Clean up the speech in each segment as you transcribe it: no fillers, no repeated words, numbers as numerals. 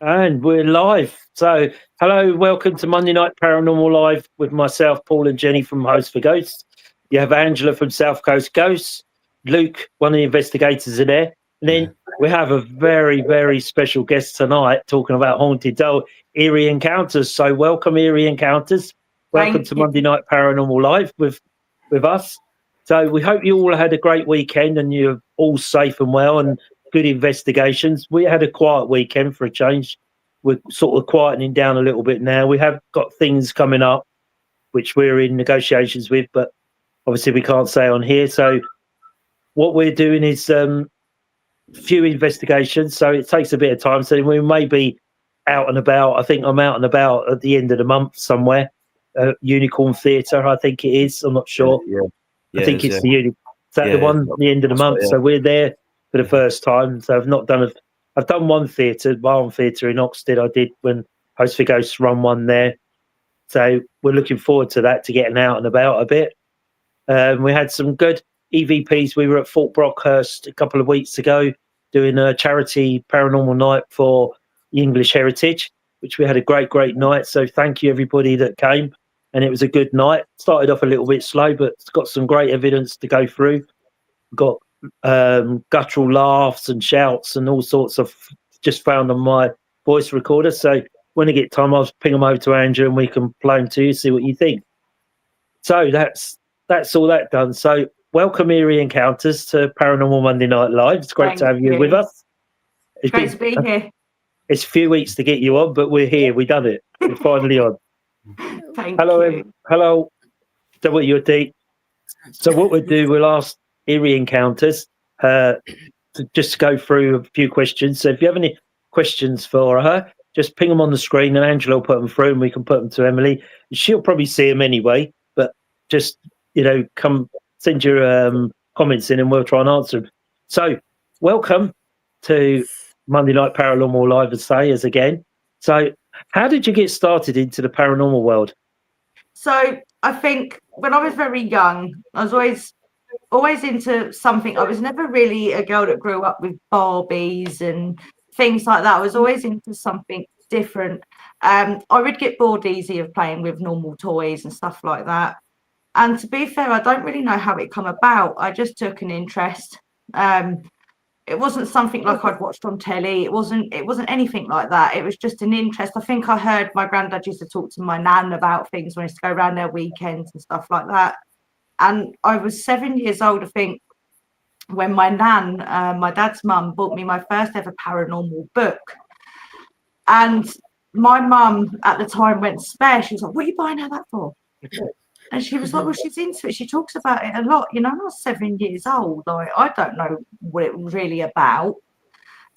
And we're live. So, hello, welcome to Monday Night Paranormal Live with myself, Paul, and Jenny from Host for Ghosts. You have Angela from South Coast Ghosts, Luke, one of the investigators, are there. And then we have a very, very special guest tonight talking about haunted doll, Eerie Encounters. So, welcome, Eerie Encounters. Welcome to Monday Night Paranormal Live with us. So, we hope you all had a great weekend and you're all safe and well and good investigations. We had a quiet weekend for a change. We're sort of quietening down a little bit now. We have got things coming up which we're in negotiations with, but obviously we can't say on here. So what we're doing is few investigations, so it takes a bit of time. So we may be out and about. I think I'm out and about at the end of the month somewhere. Unicorn Theatre, I think it is. I'm not sure. Yeah, I think it's the Unicorn. Is that the one at the end of the month? Right, so we're there for the first time. So I've done one theatre, Barn Theatre in Oxted. I did when Host for Ghosts run one there. So we're looking forward to that, to getting out and about a bit. We had some good EVPs. We were at Fort Brockhurst a couple of weeks ago doing a charity paranormal night for the English Heritage, which we had a great night. So thank you everybody that came. And it was a good night. Started off a little bit slow, but it's got some great evidence to go through. Got guttural laughs and shouts and all sorts of, just found on my voice recorder. So when I get time, I'll ping them over to Andrew and we can play them to you, see what you think. So that's all that done. So welcome, Eerie Encounters, to Paranormal Monday Night Live. It's great to have you with us. It's great to be here. It's a few weeks to get you on, but we're here. We've done it. We're finally on. Hello, you. Hello. So what you're deep. So what we'll do, we'll ask Eerie Encounters to just go through a few questions. So if you have any questions for her, just ping them on the screen and Angela will put them through and we can put them to Emily. She'll probably see them anyway, but just, come send your comments in and we'll try and answer them. So welcome to Monday Night Paranormal Live, as again. So how did you get started into the paranormal world? So I think when I was very young, I was always into something. I was never really a girl that grew up with Barbies and things like that. I was always into something different. I would get bored easy of playing with normal toys and stuff like that. And to be fair, I don't really know how it come about. I just took an interest. It wasn't something like I'd watched on telly. It wasn't anything like that. It was just an interest. I think I heard my granddad used to talk to my nan about things when he used to go around their weekends and stuff like that. And I was 7 years old, I think, when my nan, my dad's mum, bought me my first ever paranormal book. And my mum at the time went spare. She was like, "What are you buying her that for?" And she was like, "Well, she's into it. She talks about it a lot." I was 7 years old. Like, I don't know what it was really about.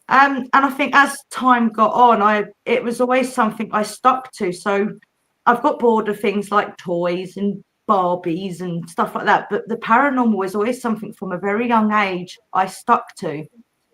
And I think as time got on, it was always something I stuck to. So I've got bored of things like toys and Barbies and stuff like that. But the paranormal was always something from a very young age I stuck to.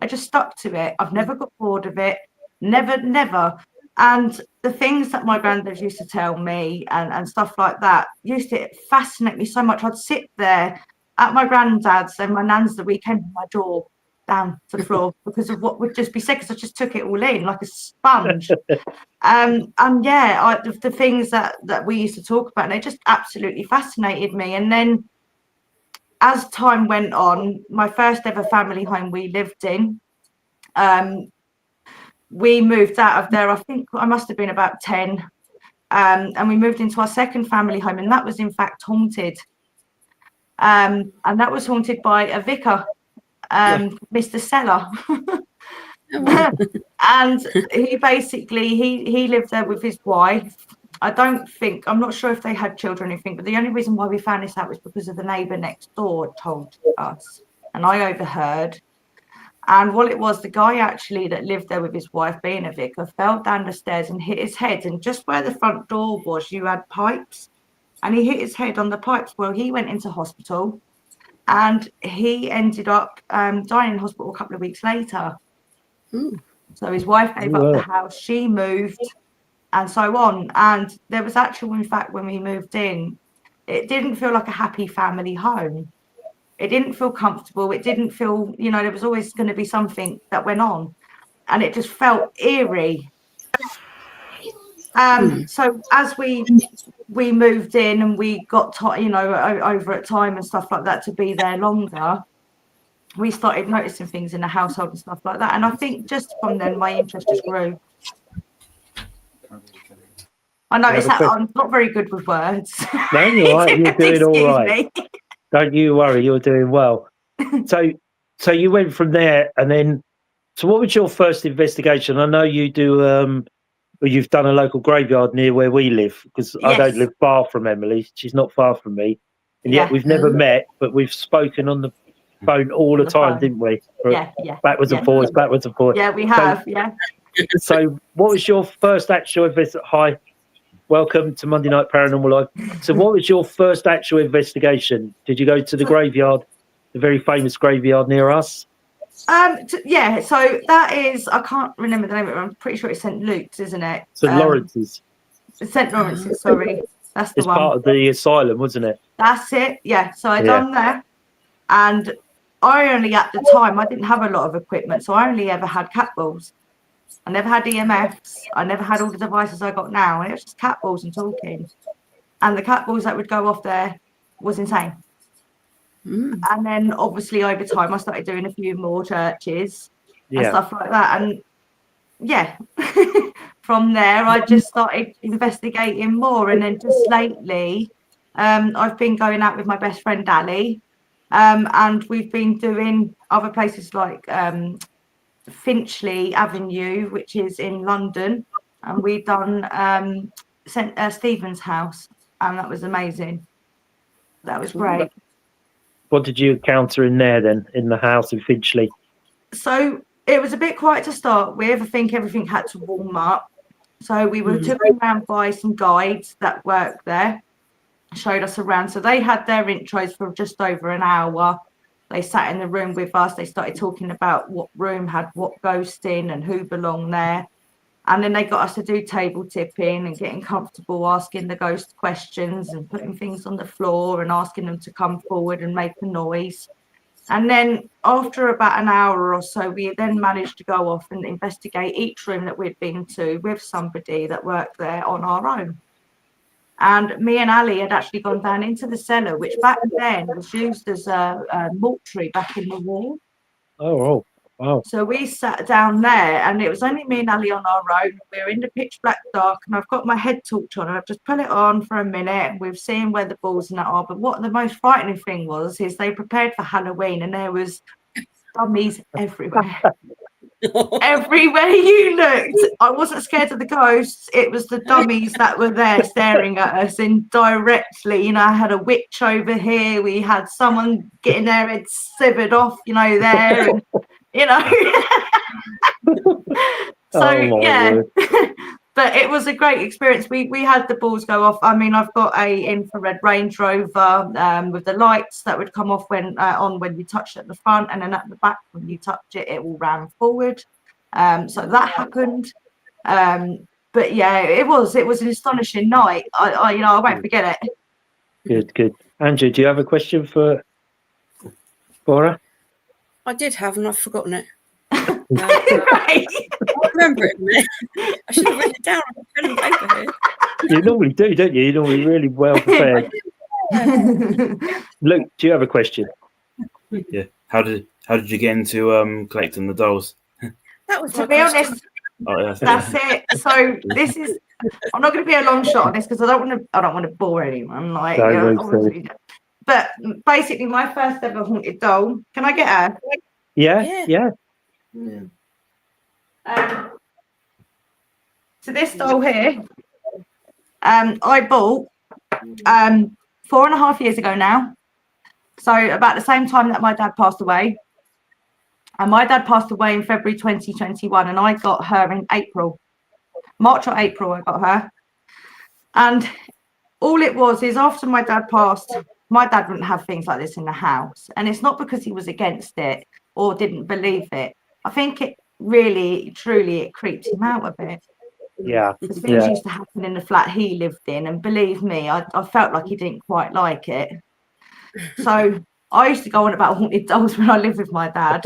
I just stuck to it. I've never got bored of it. Never. And the things that my granddad used to tell me and stuff like that used to fascinate me so much. I'd sit there at my granddad's and my nan's the weekend with my jaw down to the floor because of what would just be said, because I just took it all in like a sponge. And yeah, the things that we used to talk about, and it just absolutely fascinated me. And then as time went on, my first ever family home we lived in, we moved out of there. I think I must have been about 10. and we moved into our second family home, and that was in fact haunted. And that was haunted by a vicar, Mr. Seller. And he basically he lived there with his wife. I'm not sure if they had children or anything, but the only reason why we found this out was because of the neighbour next door told us, and I overheard. And what it was, the guy actually that lived there with his wife, being a vicar, fell down the stairs and hit his head. And just where the front door was, you had pipes, and he hit his head on the pipes. Well, he went into hospital, and he ended up dying in hospital a couple of weeks later. So his wife gave up the house, she moved, and so on. And there was actually, in fact, when we moved in, it didn't feel like a happy family home. It didn't feel comfortable. It didn't feel, there was always going to be something that went on, and it just felt eerie. So as we moved in and we got over at time and stuff like that to be there longer, we started noticing things in the household and stuff like that. And I think just from then, my interest just grew. I noticed that I'm not very good with words. No, you're right. You're doing all right. Don't you worry. You're doing well. So you went from there, and then, so what was your first investigation? I know you do, you've done a local graveyard near where we live, because I don't live far from Emily. She's not far from me. And yet we've never met, but we've spoken on the phone all the time, didn't we? Backwards and forwards, backwards and forwards. Yeah, we have, So what was your first actual investigation? Hi, welcome to Monday Night Paranormal Live. So what was your first actual investigation? Did you go to the graveyard, the very famous graveyard near us? So that is, I can't remember the name of it. I'm pretty sure it's St. Luke's, isn't it? St. Lawrence's. St. Lawrence's, sorry. That's the one. It's part of the asylum, wasn't it? That's it, yeah. So I done there, and I only, at the time, I didn't have a lot of equipment, so I only ever had cat balls. I never had EMFs. I never had all the devices I got now, and it was just cat balls and talking. And the cat balls that would go off there was insane. And then obviously over time I started doing a few more churches and stuff like that, and from there I just started investigating more. And then just lately I've been going out with my best friend Ali, and we've been doing other places like Finchley Avenue, which is in London, and we've done St. Stephen's house, and that was amazing. That was great. What did you encounter in there then, in the house in Finchley? So it was a bit quiet to start with. I think everything had to warm up. So we were taken around by some guides that worked there, showed us around. So they had their intros for just over an hour. They sat in the room with us. They started talking about what room had what ghost in and who belonged there. And then they got us to do table tipping and getting comfortable, asking the ghost questions and putting things on the floor and asking them to come forward and make a noise. And then after about an hour or so, we then managed to go off and investigate each room that we'd been to with somebody that worked there on our own. And me and Ali had actually gone down into the cellar, which back then was used as a mortuary back in the war. Oh, wow. So we sat down there, and it was only me and Ali on our own. We were in the pitch black dark, and I've got my head torch on, and I've just put it on for a minute, and we've seen where the balls and that are. But what the most frightening thing was, is they prepared for Halloween, and there was dummies everywhere. Everywhere you looked. I wasn't scared of the ghosts. It was the dummies that were there staring at us indirectly. I had a witch over here. We had someone getting their head severed off, there. And, So, but it was a great experience. We had the balls go off. I mean, I've got a infrared Range Rover with the lights that would come off when you touched it at the front, and then at the back when you touched it, it all ran forward. So that happened. But yeah, it was an astonishing night. I won't forget it. Good. Andrew, do you have a question for her? I did have, and I've forgotten it. Right. I remember it. I should have written it down on pen and paper here. You normally do, don't you? You're normally really well prepared. Luke, do you have a question? Yeah. How did you get into collecting the dolls? That was to be honest. Oh, That's it. So this is I'm not going to be a long shot on this because I don't want to bore anyone. Like, No, you know, no, sorry. obviously. But basically, my first ever haunted doll. Can I get her? Yeah. Yeah. So this doll here, I bought 4.5 years ago now. So about the same time that my dad passed away. And my dad passed away in February 2021, and I got her in March or April, I got her. And all it was is after my dad passed, my dad wouldn't have things like this in the house. And it's not because he was against it or didn't believe it. I think it really, truly, it creeped him out a bit. Yeah. The things used to happen in the flat he lived in. And believe me, I felt like he didn't quite like it. So I used to go on about haunted dolls when I lived with my dad.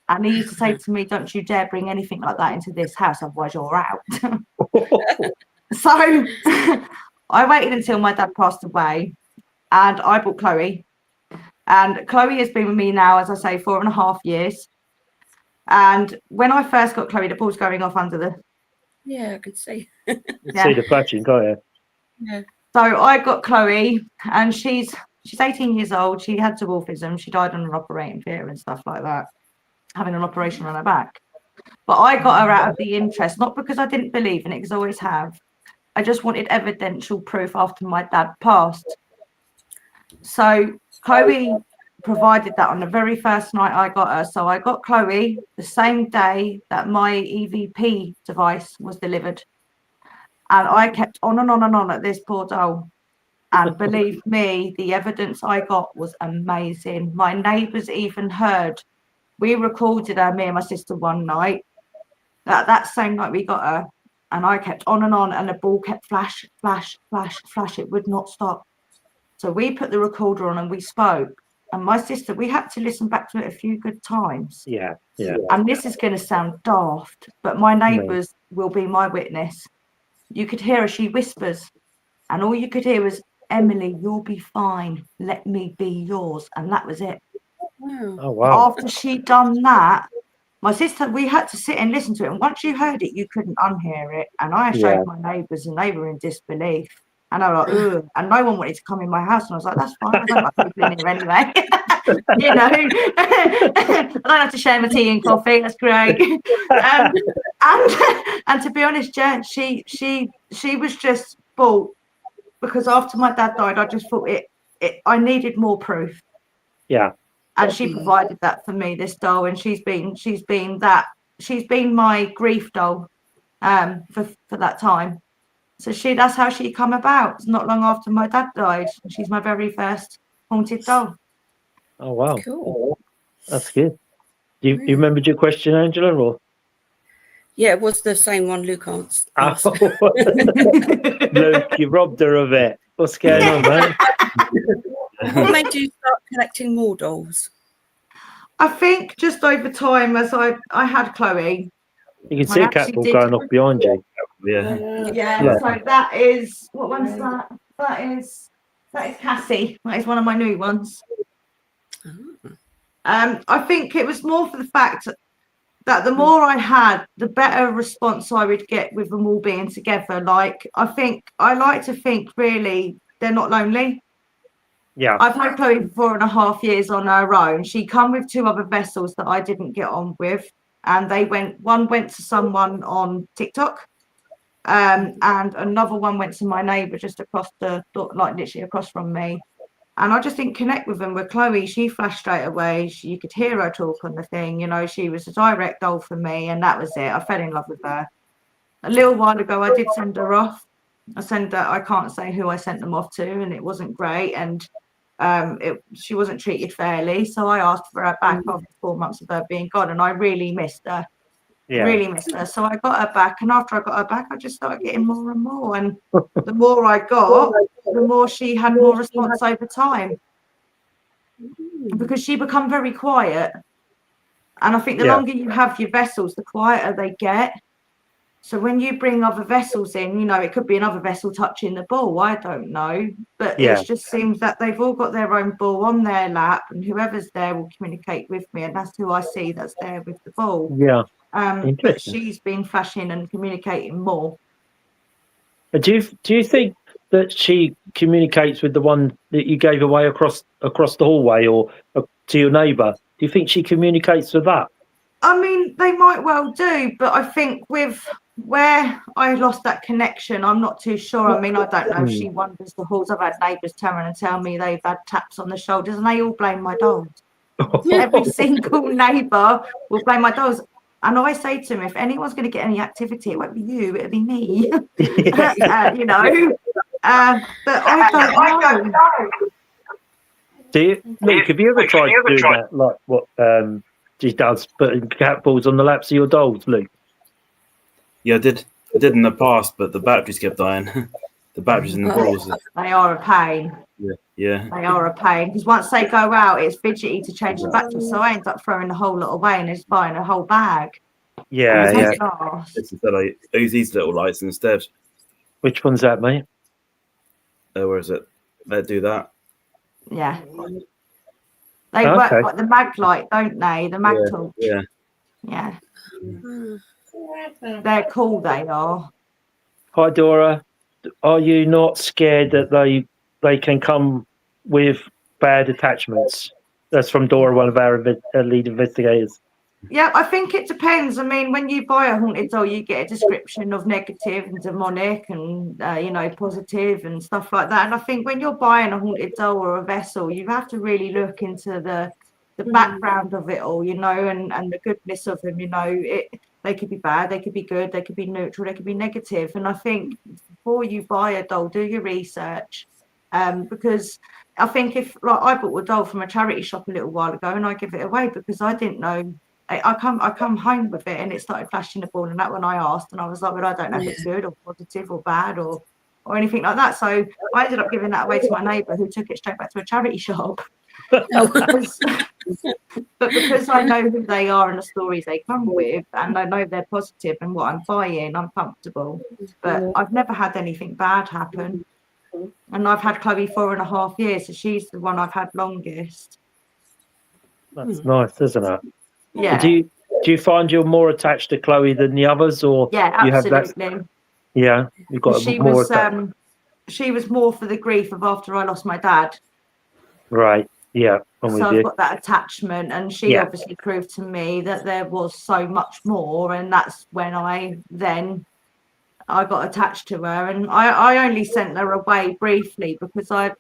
And he used to say to me, don't you dare bring anything like that into this house, otherwise you're out. So I waited until my dad passed away and I bought Chloe. And Chloe has been with me now, as I say, 4.5 years. And when I first got Chloe, the ball's going off under the... Yeah, I could see. See the flashing, got it. Yeah. So I got Chloe and she's 18 years old. She had dwarfism. She died on an operating theatre and stuff like that, having an operation on her back. But I got her out of the interest, not because I didn't believe in it, because I always have. I just wanted evidential proof after my dad passed. So Chloe provided that on the very first night I got her. So I got Chloe the same day that my EVP device was delivered. And I kept on and on and on at this poor doll. And believe me, the evidence I got was amazing. My neighbours even heard. We recorded her, me and my sister, one night. That same night we got her. And I kept on, and the ball kept flash, flash, flash, flash. It would not stop. So we put the recorder on and we spoke. And my sister, we had to listen back to it a few good times. Yeah. And this is going to sound daft, but my neighbours will be my witness. You could hear her, she whispers. And all you could hear was, Emily, you'll be fine. Let me be yours. And that was it. Wow. Oh, wow. After she'd done that, my sister, we had to sit and listen to it. And once you heard it, you couldn't unhear it. And I showed my neighbours and they were in disbelief. And I was like, ugh. And no one wanted to come in my house. And I was like, that's fine. I don't like people in here anyway. You know, I don't have to share my tea and coffee. That's great. And to be honest, Jen, she was just bought because after my dad died, I just thought I needed more proof. Yeah. And she provided that for me, this doll, and she's been my grief doll for that time. So that's how she come about. It's not long after my dad died. She's my very first haunted doll. Oh, wow. Cool. That's good. You remembered your question, Angela, or? Yeah, it was the same one Luke asked. Luke, you robbed her of it. What's going on, man? What made you start collecting more dolls? I think just over time, as I had Chloe. You can see a cat ball going off behind you. Yeah. So that is, what one's that? That is Cassie. That is one of my new ones. I think it was more for the fact that the more I had, the better response I would get with them all being together. Like, I like to think really they're not lonely. Yeah. I've had Chloe for 4.5 years on her own. She come with 2 other vessels that I didn't get on with. And one went to someone on TikTok. And another one went to my neighbour just across like literally across from me. And I just didn't connect with them. With Chloe, she flashed straight away. You could hear her talk on the thing. You know, she was a direct doll for me, and that was it. I fell in love with her. A little while ago, I did send her off. I can't say who I sent them off to, and it wasn't great. And she wasn't treated fairly. So I asked for her back after 4 months of her being gone, and I really missed her. Yeah. Really missed her. So I got her back, and after I got her back, I just started getting more and more. And the more I got, the more she had more response over time. Because she become very quiet. And I think the longer you have your vessels, the quieter they get. So when you bring other vessels in, you know, it could be another vessel touching the ball. I don't know. But it just seems that they've all got their own ball on their lap, and whoever's there will communicate with me. And that's who I see that's there with the ball. Yeah. But she's been flashing and communicating more. Do you think that she communicates with the one that you gave away across the hallway or to your neighbour? Do you think she communicates with that? I mean, they might well do, but I think with where I lost that connection, I'm not too sure. I mean, I don't know if she wanders the halls. I've had neighbours turn around and tell me they've had taps on the shoulders, and they all blame my dolls. Every single neighbour will blame my dolls. And I say to them, if anyone's going to get any activity, it won't be you, it'll be me. You know. But I don't know. Do you, Luke? Have you ever tried doing that? Like what she does, putting cat balls on the laps of your dolls, Luke? Yeah, I did in the past, but the batteries kept dying. The batteries in the balls. They are a pain. Yeah. They are a pain because once they go out, it's fidgety to change the battery. So I end up throwing the whole lot away and just buying a whole bag. Yeah. Instead, I use these little lights instead. Which one's that, mate? Where is it? Let's do that. Yeah. They work like the mag light, don't they? The mag torch. Yeah. They're cool, they are. Hi, Dora. Are you not scared that they can come with bad attachments? That's from Dora, one of our lead investigators. Yeah, I think it depends. I mean, when you buy a haunted doll, you get a description of negative and demonic and, positive and stuff like that. And I think when you're buying a haunted doll or a vessel, you have to really look into the background of it all, and the goodness of them, they could be bad, they could be good, they could be neutral, they could be negative. And I think before you buy a doll, do your research. Because I think if I bought a doll from a charity shop a little while ago and I give it away because I didn't know. I come home with it and it started flashing the ball, and that when I asked, and I was like, well, I don't know if it's good or positive or bad or anything like that. So I ended up giving that away to my neighbour, who took it straight back to a charity shop. But because I know who they are and the stories they come with, and I know they're positive and what I'm buying, I'm comfortable. But I've never had anything bad happen. And I've had Chloe 4.5 years, so she's the one I've had longest. That's nice, isn't it? Yeah. Do you find you're more attached to Chloe than the others, or yeah, you have absolutely. that? Yeah, you've got more. She was more for the grief of after I lost my dad. Right. Yeah. So I've got that attachment, and she obviously proved to me that there was so much more, and that's when I got attached to her, and I only sent her away briefly because I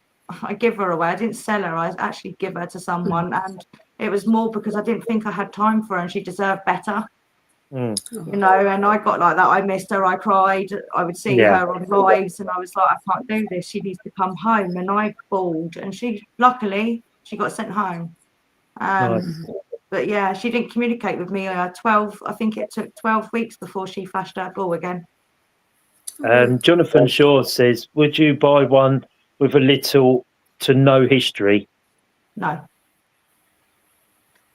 give her away. I didn't sell her. I actually give her to someone, and it was more because I didn't think I had time for her, and she deserved better. And I got like that. I missed her. I cried. I would see her on lives, and I was like, I can't do this. She needs to come home, and I bawled, and luckily she got sent home. But yeah, she didn't communicate with me. 12. I think it took 12 weeks before she flashed her ball again. Jonathan Shaw says, would you buy one with a little to no history? No.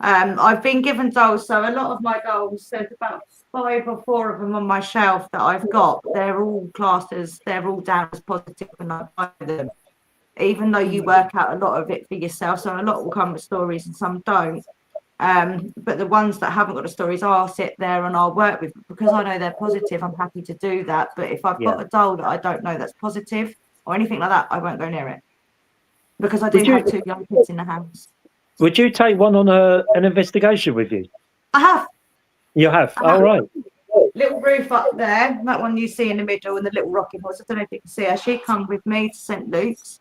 I've been given dolls, so a lot of my dolls, there's about 5 or 4 of them on my shelf that I've got. They're all classes, they're all down as positive when I buy them, even though you work out a lot of it for yourself. So a lot will come with stories and some don't. But the ones that haven't got the stories, I'll sit there and I'll work with, because I know they're positive. I'm happy to do that. But if I've got a doll that I don't know that's positive or anything like that, I won't go near it, because I do have 2 young kids in the house. Would you take one on an investigation with you? I have. You have? All right. Little Ruth up there, that one you see in the middle, and the little rocking horse. I don't know if you can see her. She come with me to St. Luke's.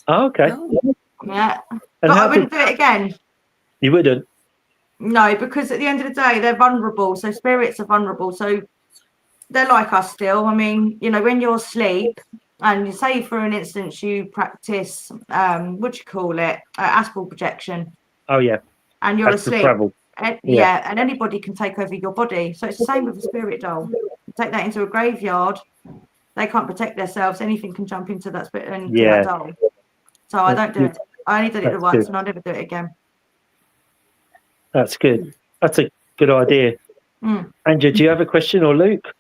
Oh, okay. Yeah. But I wouldn't do it again. You wouldn't? No, because at the end of the day, they're vulnerable. So spirits are vulnerable. So they're like us still. I mean, when you're asleep, and you say, for an instance, you practice, astral projection. Oh, yeah. And you're asleep. Travel. And anybody can take over your body. So it's the same with a spirit doll. You take that into a graveyard, they can't protect themselves. Anything can jump into that spirit and into that doll. So I don't do it. I only did it once, and I'll never do it again. That's good. That's a good idea. Andrew, do you have a question, or Luke?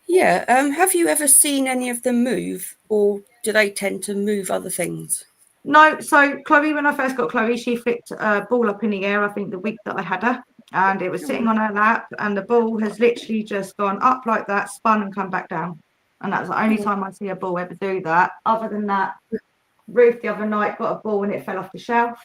Yeah. Have you ever seen any of them move, or do they tend to move other things? No. So Chloe, when I first got Chloe, she flicked a ball up in the air, I think the week that I had her, and it was sitting on her lap, and the ball has literally just gone up like that, spun and come back down. and that's the only time I see a ball ever do that. Other than that, Ruth the other night got a ball and it fell off the shelf.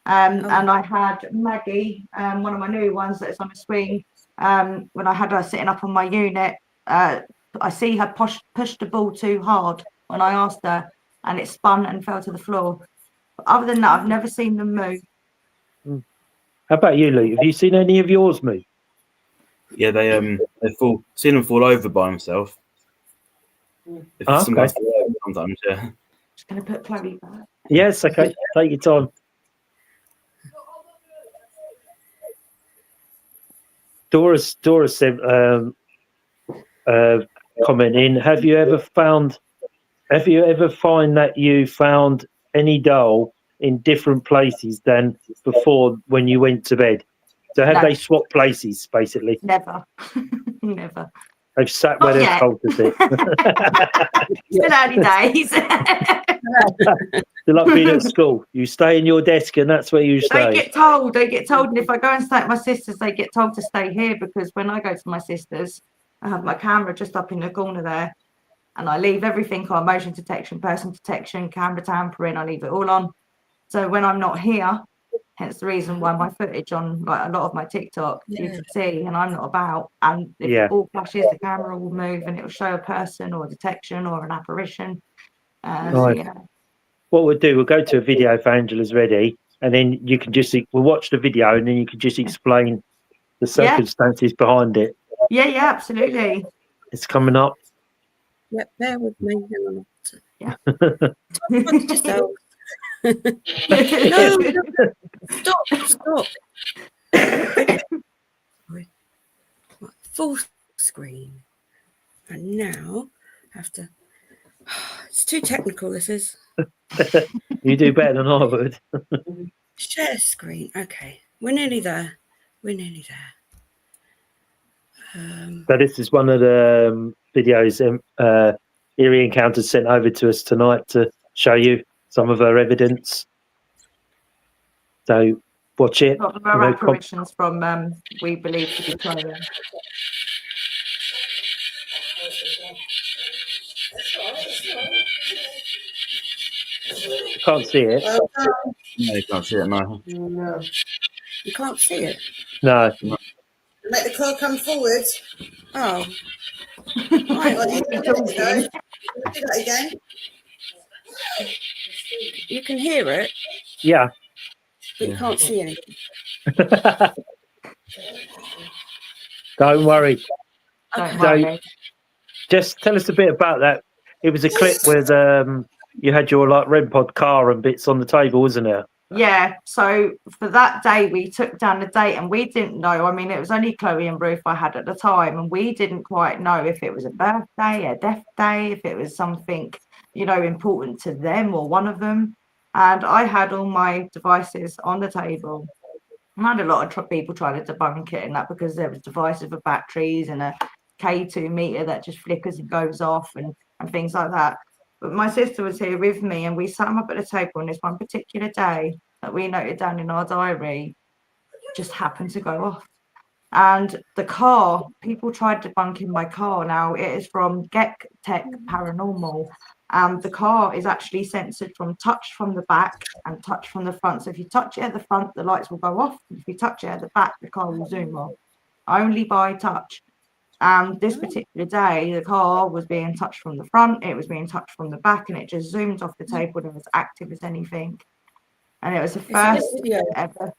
And I had Maggie, one of my new ones that's on a swing. When I had her sitting up on my unit, I see her push the ball too hard when I asked her, and it spun and fell to the floor. But other than that, I've never seen them move. How about you, Luke? Have you seen any of yours move? Yeah, they seen him fall over by himself. Sometimes, yeah. Just gonna put Chloe back. Yes, okay. Take your time. Doris said, commenting, have you ever find that you found any doll in different places than before when you went to bed? So have they swapped places, basically? Never. Never. They've sat where they're told to sit. Still early days. They're like being at school. You stay in your desk and that's where you stay. They get told, and if I go and stay at my sister's, they get told to stay here, because when I go to my sister's, I have my camera just up in the corner there, and I leave everything on: motion detection, person detection, camera tampering. I leave it all on. So when I'm not here, hence the reason why my footage on like a lot of my TikTok, you can see, and I'm not about. And if it all flashes, the camera will move and it will show a person or a detection or an apparition. What we'll do, we'll go to a video if Angela's ready, and then you can we'll watch the video and then you can just explain the circumstances behind it. Yeah, absolutely. It's coming up. Yeah, bear with me. Yeah. No, stop. Full screen. And now I have to. It's too technical, this is. You do better than I would. Share screen. Okay. We're nearly there. So this is one of the videos Eerie Encounters sent over to us tonight to show you some of her evidence. So watch it. Got our apparitions from we believe to be Chloe. Can't see it. No, you can't see it, no. No. You can't see it? No. Make the car come forward. Oh. Right, well, you can do that again. You can hear it, Yeah. but you can't see anything. Don't worry. Don't worry. Just tell us a bit about that. It was a clip with you had your like REM pod car and bits on the table, wasn't it? Yeah, so for that day we took down the date, and we didn't know. I mean, it was only Chloe and Ruth I had at the time, and we didn't quite know if it was a birthday, a death day, if it was something, important to them or one of them. And I had all my devices on the table. And I had a lot of people trying to debunk it and that, because there was devices for batteries and a K2 meter that just flickers and goes off and things like that. But my sister was here with me, and we sat them up at the table on this one particular day that we noted down in our diary, just happened to go off. And the car, people tried debunking my car. Now, it is from Get Tech Paranormal. The car is actually censored from touch from the back and touch from the front. So if you touch it at the front, the lights will go off. If you touch it at the back, the car will zoom off. Only by touch. This particular day, the car was being touched from the front, it was being touched from the back, and it just zoomed off the table and was active as anything. And it was the first ever.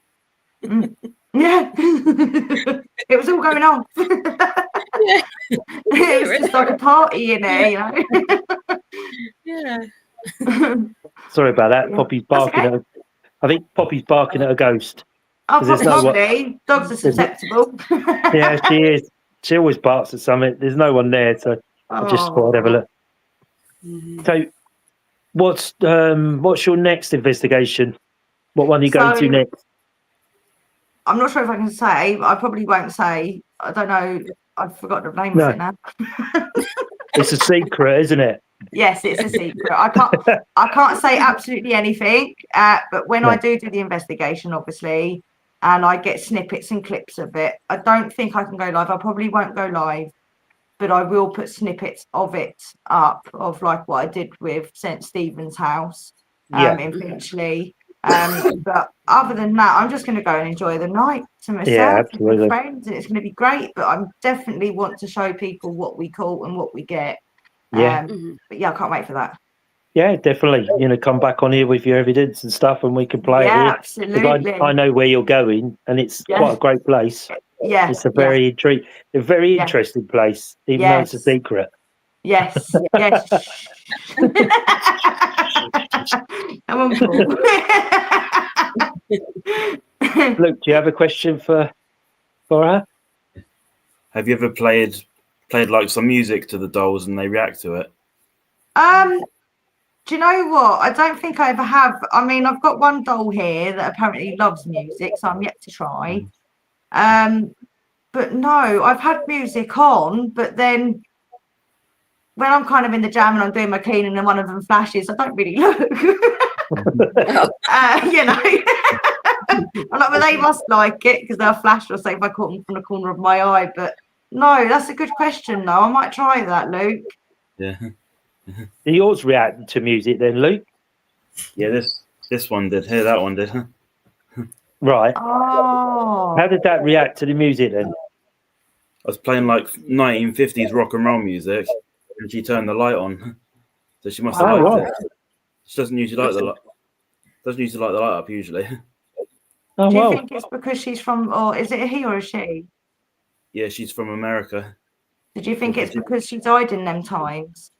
Yeah. It was all going on. It was just like a party in there, Yeah. Sorry about that. Yeah. Poppy's barking I think Poppy's barking at a ghost. Oh, probably. Dogs are susceptible. Yeah, she is. She always barks at something. There's no one there, so I just thought I'd have a look. So, what's your next investigation? What one are you going to next? I'm not sure if I can say, but I probably won't say. I don't know. I've forgotten the name of it now. It's a secret, isn't it? Yes, it's a secret. I can't say absolutely anything. But when I do the investigation, obviously, and I get snippets and clips of it, I don't think I can go live. I probably won't go live. but I will put snippets of it up, of like what I did with St Stephen's House in Finchley. But other than that, I'm just going to go and enjoy the night to myself with my friends, and it's going to be great. But I definitely want to show people what we caught and what we get. But yeah, I can't wait for that. Yeah, definitely. Come back on here with your evidence and stuff, and we can play it here. Absolutely. I know where you're going, and it's quite a great place. Yeah, it's a very interesting place, even though it's a secret. Yes, yes. Come on, Paul. Luke, do you have a question for her? Have you ever played like some music to the dolls and they react to it? Do you know what? I don't think I ever have. I mean, I've got one doll here that apparently loves music, so I'm yet to try. But no, I've had music on, but then when I'm kind of in the jam and I'm doing my cleaning and one of them flashes, I don't really look. I'm like, well, they must like it because they'll flash or say if I caught them from the corner of my eye. But no, that's a good question, though. I might try that, Luke. Yeah. Do yours react to music then, Luke? Yeah, this one did. Here, that one did. Right. Oh. How did that react to the music then? I was playing like 1950s rock and roll music, and she turned the light on, so she must have liked it. She doesn't usually like the light. Doesn't usually like the light up usually. Oh, do you think it's because she's from, or is it a he or a she? Yeah, she's from America. Did you think it's because she died in them times?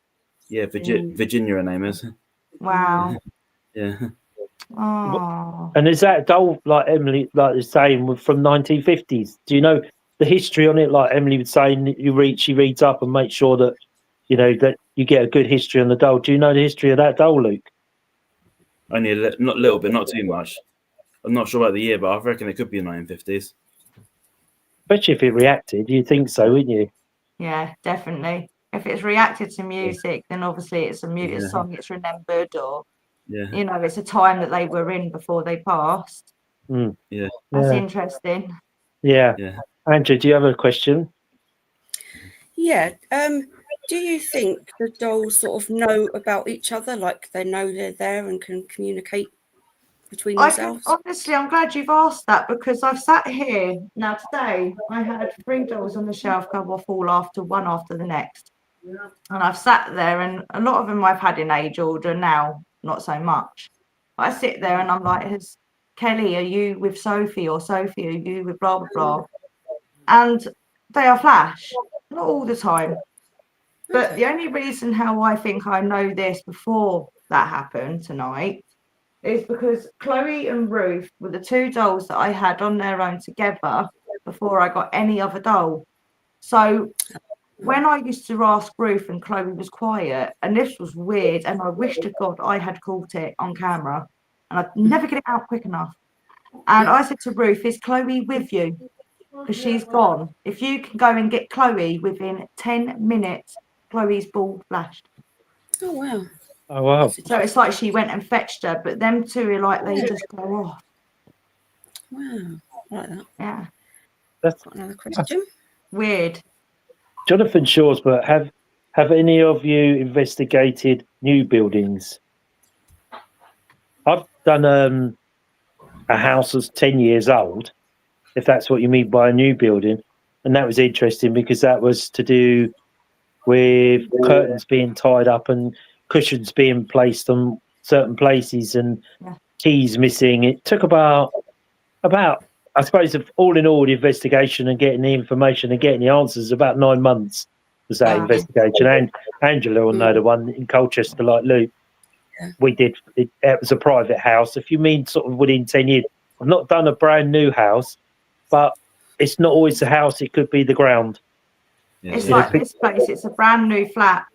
Yeah, Virginia, her name is. Wow. Yeah. Oh. And is that doll, like Emily, like is saying, from 1950s? Do you know the history on it? Like Emily was saying, she reads up and makes sure that that you get a good history on the doll. Do you know the history of that doll, Luke? Only not a little bit, not too much. I'm not sure about the year, but I reckon it could be the 1950s. Especially if it reacted, you'd think so, wouldn't you? Yeah, definitely. If it's reacted to music, then obviously it's a song it's remembered, or it's a time that they were in before they passed. Yeah, that's interesting. Yeah. Andrew, do you have a question? Yeah. Do you think the dolls sort of know about each other, like they know they're there and can communicate between themselves? Honestly, I'm glad you've asked that, because I've sat here now today. I had 3 dolls on the shelf go off all one after the next. And I've sat there, and a lot of them I've had in age order, now not so much. But I sit there and I'm like, Kelly, are you with Sophie? Or Sophie, are you with blah, blah, blah? And they are flash, not all the time. But the only reason how I think I know this before that happened tonight is because Chloe and Ruth were the 2 dolls that I had on their own together before I got any other doll. So when I used to ask Ruth and Chloe was quiet, and this was weird, and I wish to God I had caught it on camera, and I'd never get it out quick enough. And I said to Ruth, is Chloe with you? Because she's gone. If you can go and get Chloe within 10 minutes, Chloe's ball flashed. Oh, wow. Oh, wow. So it's like she went and fetched her, but them 2 are like, they just go off. Wow. I like that. Yeah. That's another question. Weird. Jonathan Shaw's, but have any of you investigated new buildings? I've done a house that's 10 years old, if that's what you mean by a new building, and that was interesting because that was to do with curtains being tied up and cushions being placed on certain places and keys missing. It took about I suppose, all in all, the investigation and getting the information and getting the answers, about 9 months was that investigation. And Angela will know the one in Colchester, like Luke. We did. It was a private house. If you mean sort of within 10 years, I've not done a brand new house, but it's not always the house. It could be the ground. It's like this place. It's a brand new flat,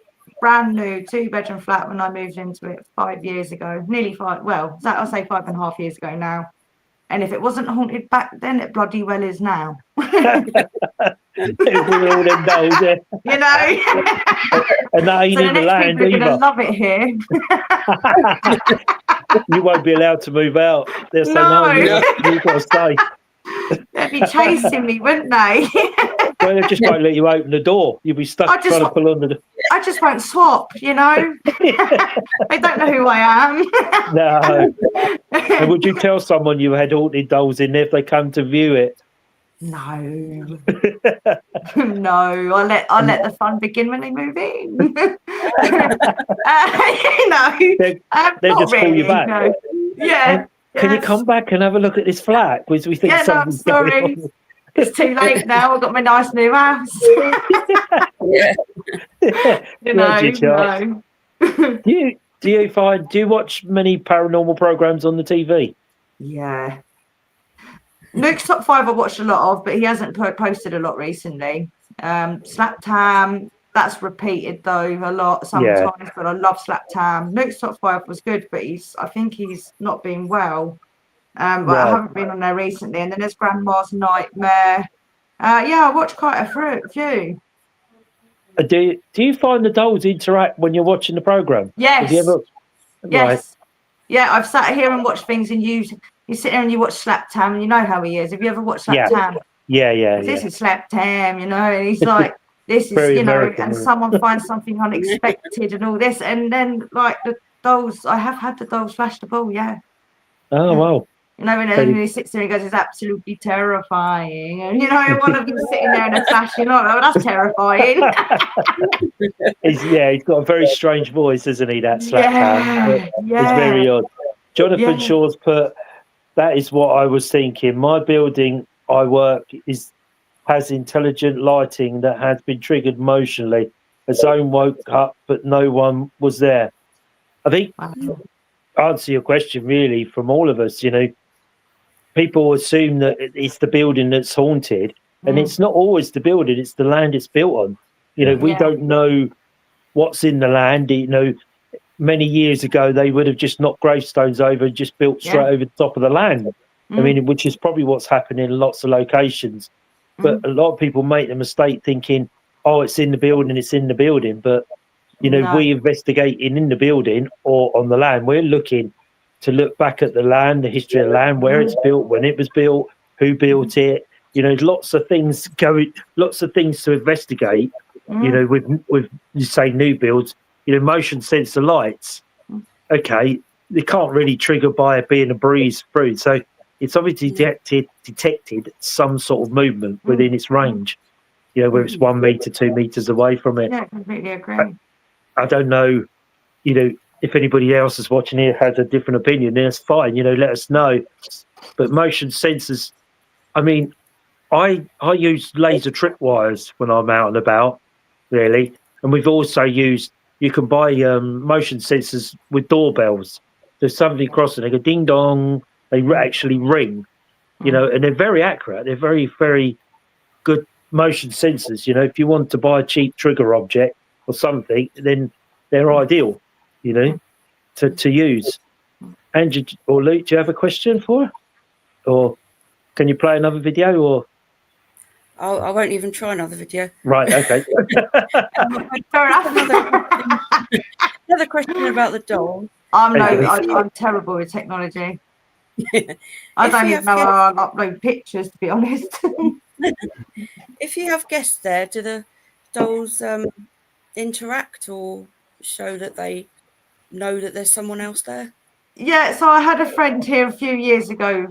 brand new 2-bedroom flat when I moved into it 5 years ago, nearly 5. Well, I'll say 5.5 years ago now. And if it wasn't haunted back then, it bloody well is now. And now you need the land either. You're going to love it here. You won't be allowed to move out. They'll say, no, you've got to stay. They'd be chasing me, wouldn't they? Well, they just won't let you open the door. You'll be stuck I just trying to wa- pull on the. I just won't swap, you know. They don't know who I am. No. And would you tell someone you had haunted dolls in there if they come to view it? No, no. I'll let the fun begin when they move in. They'll not just call you really, back. no. Yeah. Can you yes. come back and have a look at this flat? Because we think Yeah, no, I'm something's going sorry. on. It's too late now. I've got my nice new house. Yeah. You know, Dear child. no. Do you watch many paranormal programs on the TV? Yeah. Luke's Top 5 I watched a lot of, but he hasn't posted a lot recently. Slap Tam, that's repeated though a lot sometimes, but I love Slap Tam. Luke's Top 5 was good, but I think he's not been well. But I Right. haven't been on there recently. And then there's Grandma's Nightmare. Yeah, I watched quite a few. Do you find the dolls interact when you're watching the program? Yes. Have you ever? Yes. Right. Yeah, I've sat here and watched things, and you sit there and you watch Slap Tam, and you know how he is. Have you ever watched Slap Tam? Yeah. This is Slap Tam, you know, and he's like, this is, Very you know, American, and isn't it? someone finds something unexpected and all this, and then like the dolls, I have had the dolls flash the ball, yeah. Oh, wow. You know, and then he sits there and goes, it's absolutely terrifying. And, you know, one of them sitting there in a flash, you're like, oh, that's terrifying. He's got a very strange voice, isn't he, that Slap Tam? Yeah. It's very odd. Jonathan Yeah. Shaw's put, that is what I was thinking. My building I work has intelligent lighting that has been triggered emotionally. A zone woke up, but no one was there. I think, answer your question, really, from all of us, you know, people assume that it's the building that's haunted, and it's not always the building, it's the land it's built on. You know, we don't know what's in the land. You know, many years ago, they would have just knocked gravestones over and just built straight over the top of the land. I mean, which is probably what's happening in lots of locations. But a lot of people make the mistake thinking, oh, it's in the building, it's in the building. But, you know, we investigating in the building or on the land, we're looking to look back at the land, the history of the land, where it's built, when it was built, who built it. You know, lots of things to investigate. You know, with you say new builds, you know, motion sensor lights. Okay, they can't really trigger by it being a breeze through. So it's obviously detected some sort of movement within its range. You know, whether it's 1 meter, 2 meters away from it. Yeah, completely agree. I don't know, you know, if anybody else is watching here has a different opinion, then it's fine. You know, let us know. But motion sensors, I mean, I use laser tripwires when I'm out and about, really. And we've also used, you can buy motion sensors with doorbells. There's somebody crossing, they go ding dong, they actually ring, you know, and they're very accurate. They're very, very good motion sensors. You know, if you want to buy a cheap trigger object or something, then they're ideal, you know, to use. Andrew or Luke, do you have a question for her? Or can you play another video? Or I won't even try another video. right, okay. Fair enough. Another question about the doll. I'm terrible with technology. I don't even know how I upload pictures, to be honest. If you have guests there, do the dolls interact or show that they know that there's someone else there? Yeah, so I had a friend here a few years ago,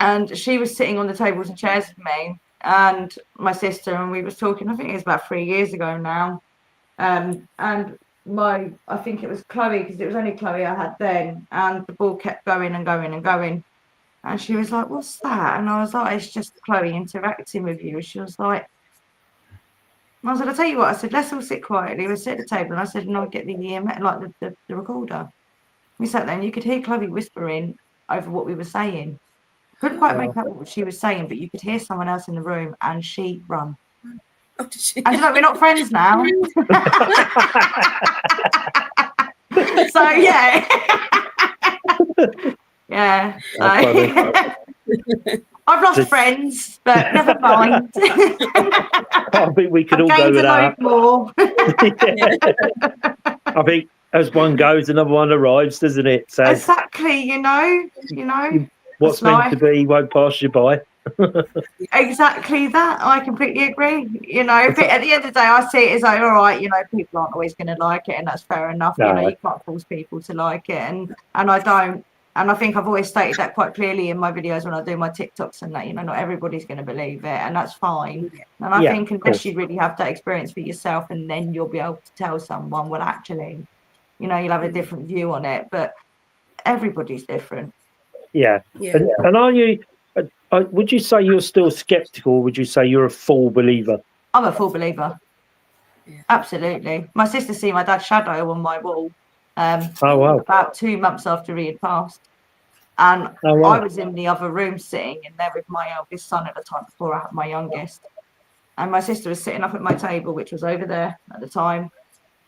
and she was sitting on the tables and chairs with me and my sister, and we was talking. I think it was about 3 years ago now, and I think it was Chloe, because it was only Chloe I had then, and the ball kept going and going and going, and she was like, "What's that?" And I was like, "It's just Chloe interacting with you." She was like, I said, "I'll tell you what," I said, "let's all sit quietly." We sit at the table, and I said, "And I'll get the recorder." We sat there, and you could hear Chloe whispering over what we were saying. Couldn't quite make out what she was saying, but you could hear someone else in the room, and she run. Oh, did she? And we're not friends now. So yeah, yeah. So. I've lost friends, but never mind. I think we could all go with that. More. I think as one goes, another one arrives, doesn't it? So exactly, you know. what's meant to be won't pass you by. Exactly that. I completely agree. You know, at the end of the day, I see it as like, all right, you know, people aren't always going to like it, and that's fair enough. You know, No. you can't force people to like it, and I don't. And I think I've always stated that quite clearly in my videos when I do my TikToks and that, you know, not everybody's going to believe it, and that's fine. And I Yeah, think of unless course. you really have that experience for yourself, and then you'll be able to tell someone, well, actually, you know, you'll have a different view on it. But everybody's different. Yeah. Yeah. And are you? Would you say you're still skeptical, or would you say you're a full believer? I'm a full believer. Yeah. Absolutely. My sister seen my dad's shadow on my wall Oh wow. about 2 months after he had passed. And Oh wow. I was in the other room sitting in there with my eldest son at the time before I had my youngest. And my sister was sitting up at my table, which was over there at the time.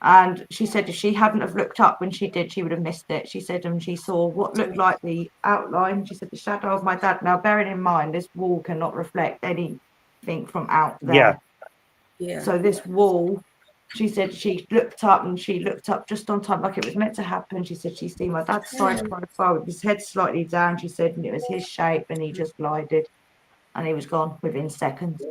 And she said if she hadn't have looked up when she did, she would have missed it. She said, and she saw what looked like the outline. She said the shadow of my dad. Now, bearing in mind, this wall cannot reflect anything from out there. Yeah. Yeah. So this wall, she said she looked up and she looked up just on time, like it was meant to happen. She said she seen my dad's side profile with his head slightly down. She said, and it was his shape, and he just glided, and he was gone within seconds.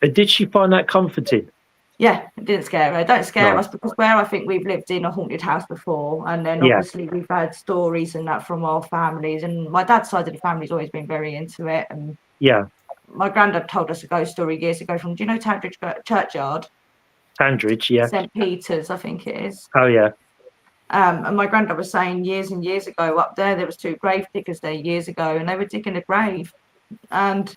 Did she find that comforting? Yeah, it didn't scare her. It don't scare No. us because where I think we've lived in a haunted house before, and then Yeah. obviously we've had stories and that from our families, and my dad's side of the family's always been very into it. And Yeah. my granddad told us a ghost story years ago from, do you know Tandridge Churchyard? Tandridge, yeah. St. Peter's, I think it is. Oh yeah. And my granddad was saying years and years ago up there was 2 grave diggers there years ago, and they were digging a grave, and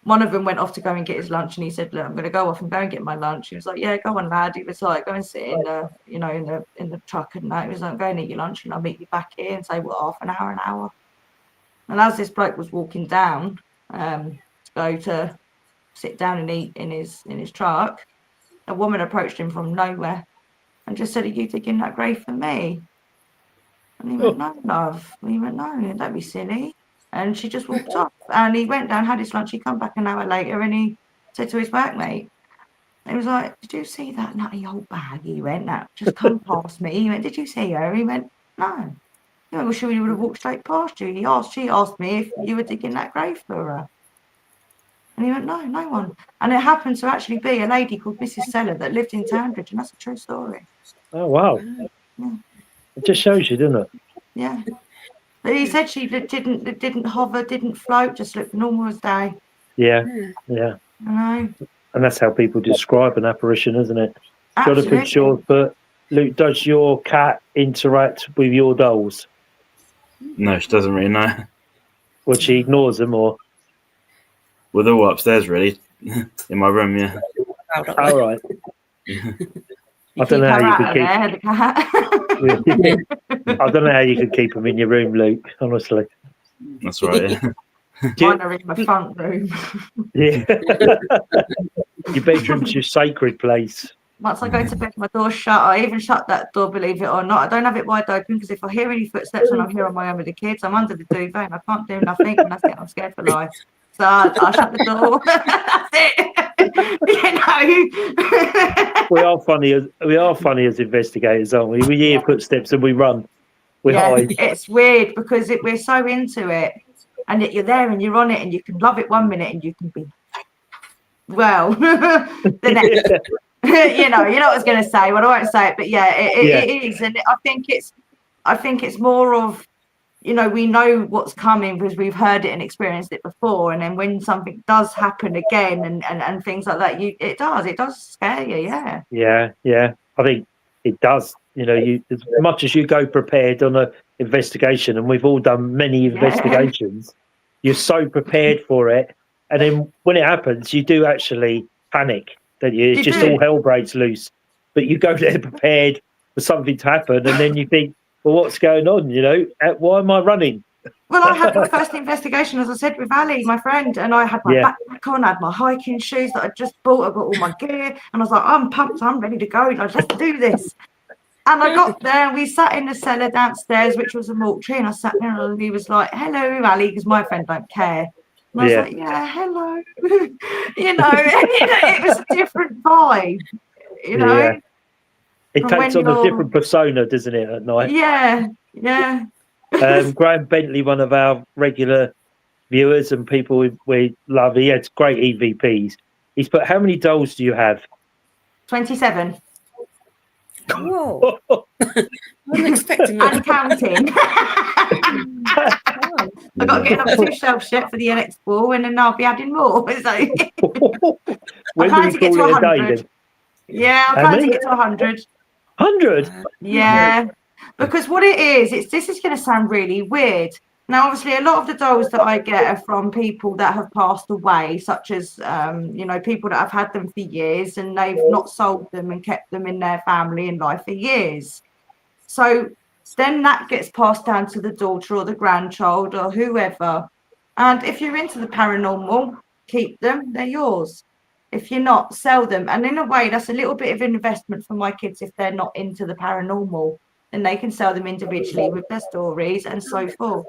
one of them went off to go and get his lunch, and he said, look, I'm going to go off and go and get my lunch. He was like, yeah, go on, lad. He was like, go and sit in the, you know, in the truck and that. He was like, go and eat your lunch and I'll meet you back here. And say, well, half an hour. And as this bloke was walking down to go to sit down and eat in his truck, a woman approached him from nowhere and just said, are you digging that grave for me? And he went, no, love. And he went, no, don't be silly. And she just walked off. And he went down, had his lunch. He come back an hour later and he said to his workmate, he was like, did you see that nutty old bag? He went, that just come past me. He went, did you see her? He went, no. He went, well, she would have walked straight past you. She asked me if you were digging that grave for her. And he went, no, no one. And it happened to actually be a lady called Mrs. Seller that lived in Tandridge, and that's a true story. Oh wow. Yeah. It just shows you, doesn't it? Yeah. But he said she didn't hover, didn't float, just looked normal as day. Yeah. Yeah. I know. And that's how people describe an apparition, isn't it? Absolutely. Jonathan Shaw, but Luke, does your cat interact with your dolls? No, she doesn't really know. Or she ignores them, or? We're all upstairs, really, in my room. Yeah. All right. You I don't know how you could keep the cat. I don't know how you could keep them in your room, Luke. Honestly. That's right. Yeah. Mine are in my front room. Yeah. Your bedroom's your sacred place. Once I go to bed, my door's shut. I even shut that door, believe it or not. I don't have it wide open because if I hear any footsteps when I'm here on my own with the kids, I'm under the duvet and I can't do nothing. And that's it. I'm scared for life. So I shut the door. That's it. You know. We are funny as investigators, aren't we? We hear footsteps and we run. We hide. It's weird because we're so into it, and yet you're there and you're on it, and you can love it one minute and you can be the next. you know what I was going to say. Well, I won't say it, but yeah, it is, and I think it's more of, you know, we know what's coming because we've heard it and experienced it before, and then when something does happen again and things like that, it does scare you. Yeah. I think it does. You know, as much as you go prepared on an investigation, and we've all done many investigations, you're so prepared for it, and then when it happens, you do actually panic. Don't you? It's just all hell breaks loose. But you go there prepared for something to happen, and then you think, well, what's going on? You know, why am I running? Well, I had my first investigation, as I said, with Ali, my friend, and I had my backpack on, I had my hiking shoes that I just bought, I got all my gear, and I was like, I'm pumped, I'm ready to go, like, let's do this. And I got there, and we sat in the cellar downstairs, which was a mortuary, and I sat there, and he was like, hello, Ali, because my friend don't care. And I was like, yeah, hello. It was a different vibe, you know. Yeah. It takes on a different persona, doesn't it, at night? Yeah. Graham Bentley, one of our regular viewers and people we love. He had great EVPs. He's put, how many dolls do you have? 27 Whoa. I wasn't expecting that. and counting. I've got to get up 2 shelves yet for the NX ball, and then I'll be adding more. So When do I'm trying we to get to call it a day 100. then? Yeah, I'm How trying to many? get to 100. 100? Yeah, because what it is, this is going to sound really weird. Now, obviously, a lot of the dolls that I get are from people that have passed away, such as, people that have had them for years and they've not sold them and kept them in their family and life for years. So then that gets passed down to the daughter or the grandchild or whoever. And if you're into the paranormal, keep them, they're yours. If you're not, sell them. And in a way, that's a little bit of an investment for my kids if they're not into the paranormal. Then they can sell them individually with their stories and so forth.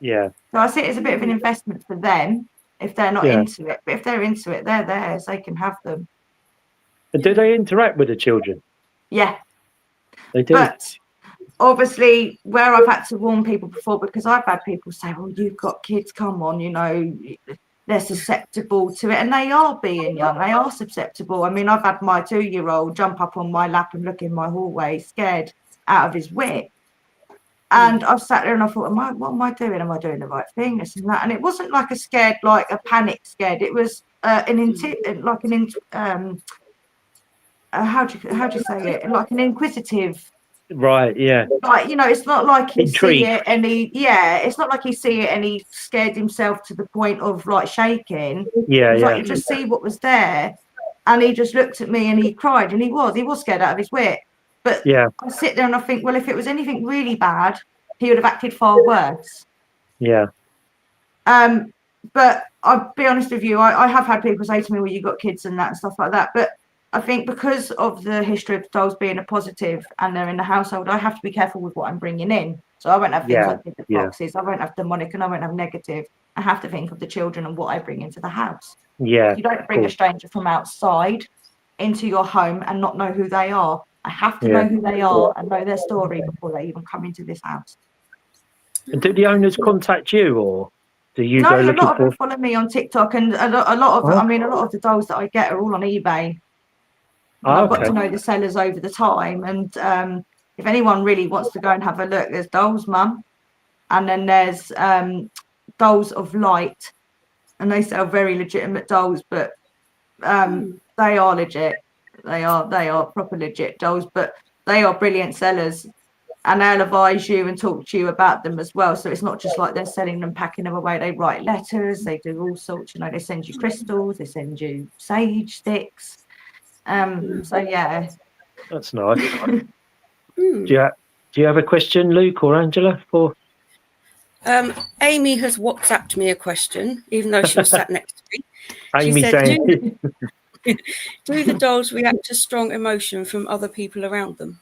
Yeah. So I see it as a bit of an investment for them if they're not into it. But if they're into it, they're theirs. They can have them. And do they interact with the children? Yeah. They do. But obviously, where I've had to warn people before, because I've had people say, well, you've got kids, come on, they're susceptible to it. And they are being young. They are susceptible. I mean, I've had my 2-year-old jump up on my lap and look in my hallway scared out of his wit. And I've sat there and I thought, what am I doing? Am I doing the right thing? This and that. And it wasn't like a scared, like a panic scared. It was how do you say it? Like an inquisitive. Right, yeah. Like, it's not like he Intrigue. see it and it's not like he see it and he scared himself to the point of like shaking. Yeah, It was yeah. like you just see what was there. And he just looked at me and he cried, and he was scared out of his wit. But Yeah, I sit there and I think, well, if it was anything really bad, he would have acted far worse. yeah. But I'll be honest with you, I have had people say to me, well, you got kids and that and stuff like that. But I think because of the history of dolls being a positive and they're in the household, I have to be careful with what I'm bringing in. So I won't have things like the boxes, I won't have demonic, and I won't have negative. I have to think of the children and what I bring into the house. Yeah. You don't bring a stranger from outside into your home and not know who they are. I have to know who they are and know their story before they even come into this house. And do the owners contact you, or do you No, go a looking lot of them for? follow me on TikTok, and a lot of the dolls that I get are all on eBay. And I've got to know the sellers over the time. And if anyone really wants to go and have a look, there's Dolls Mum, and then there's Dolls of Light, and they sell very legitimate dolls, but they are legit. They are proper legit dolls, but they are brilliant sellers, and they'll advise you and talk to you about them as well. So it's not just like they're selling them, packing them away. They write letters, they do all sorts. They send you crystals, they send you sage sticks. So yeah, That's nice. Do you have a question, Luke or Angela? For Amy has WhatsApped me a question, even though she was sat next to me. Amy said, saying, do the dolls react to strong emotion from other people around them?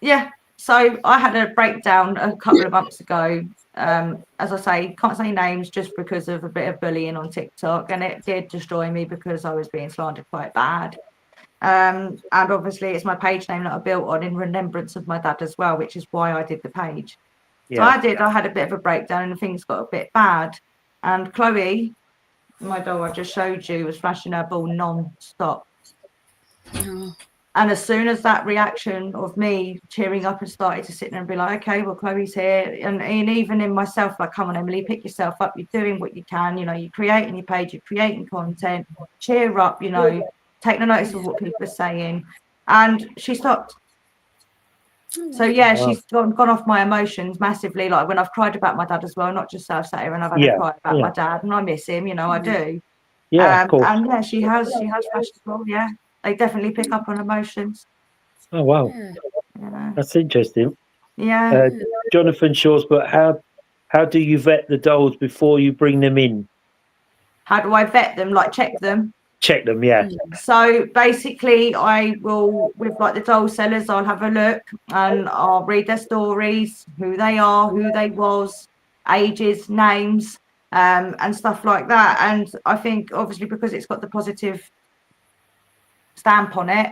yeah. So I had a breakdown a couple of months ago. As I say, can't say names just because of a bit of bullying on TikTok, and it did destroy me because I was being slandered quite bad. And obviously it's my page name that I built on in remembrance of my dad as well, which is why I did the page. So I had a bit of a breakdown and things got a bit bad. And Chloe, my doll I just showed you, was flashing her ball non-stop. Oh. And as soon as that reaction of me cheering up and started to sit there and be like, okay, well, Chloe's here. And even in myself, like, come on, Emily, pick yourself up. You're doing what you can. You're creating your page, you're creating content. Cheer up, take no notice of what people are saying. And she stopped. So yeah, she's gone off my emotions massively. Like when I've cried about my dad as well, not just sat here and I've had a cry about my dad, and I miss him, I do. yeah, of course. And yeah, she has flashed as well. Yeah, they definitely pick up on emotions. Oh wow, Yeah. that's interesting. Yeah. Jonathan Shaw's, but how do you vet the dolls before you bring them in? How do I vet them? Like check them? Check them, yeah. So basically, I will, with like the doll sellers, I'll have a look and I'll read their stories, who they are, who they was, ages, names, and stuff like that. And I think obviously because it's got the positive stamp on it,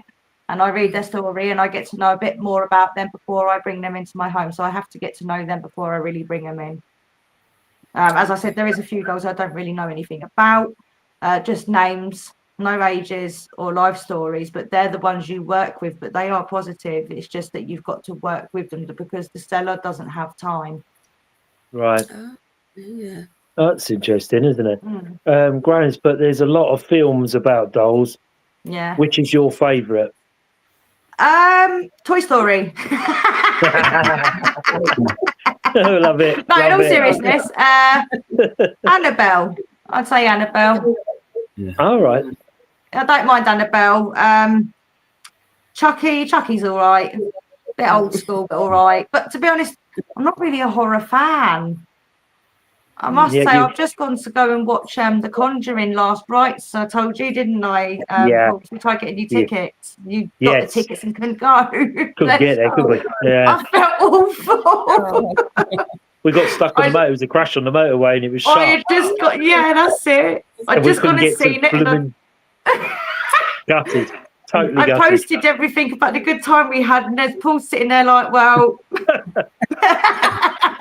and I read their story and I get to know a bit more about them before I bring them into my home. So I have to get to know them before I really bring them in. As I said, there is a few dolls I don't really know anything about, just names, no ages or life stories, but they're the ones you work with, but they are positive. It's just that you've got to work with them because the seller doesn't have time. Right. Yeah. That's interesting, isn't it? Mm. Graham's, but there's a lot of films about dolls. Yeah. Which is your favourite? Toy Story. Love it. No, in love all it. seriousness, Annabelle. I'd say Annabelle. All right. I don't mind Annabelle. Chucky's all right. Bit old school, but all right. But to be honest, I'm not really a horror fan. I must say, I've just gone to go and watch The Conjuring last rites. I told you, didn't I? Well, we tried getting you tickets. You got the tickets and couldn't go. Couldn't get there, could we? Yeah. I felt awful. We got stuck on the motor. It was a crash on the motorway, and it was shut. I just got, that's it. I just gone and seen it. And gutted. Totally I gutted. posted everything about the good time we had, and there's Paul sitting there like, well.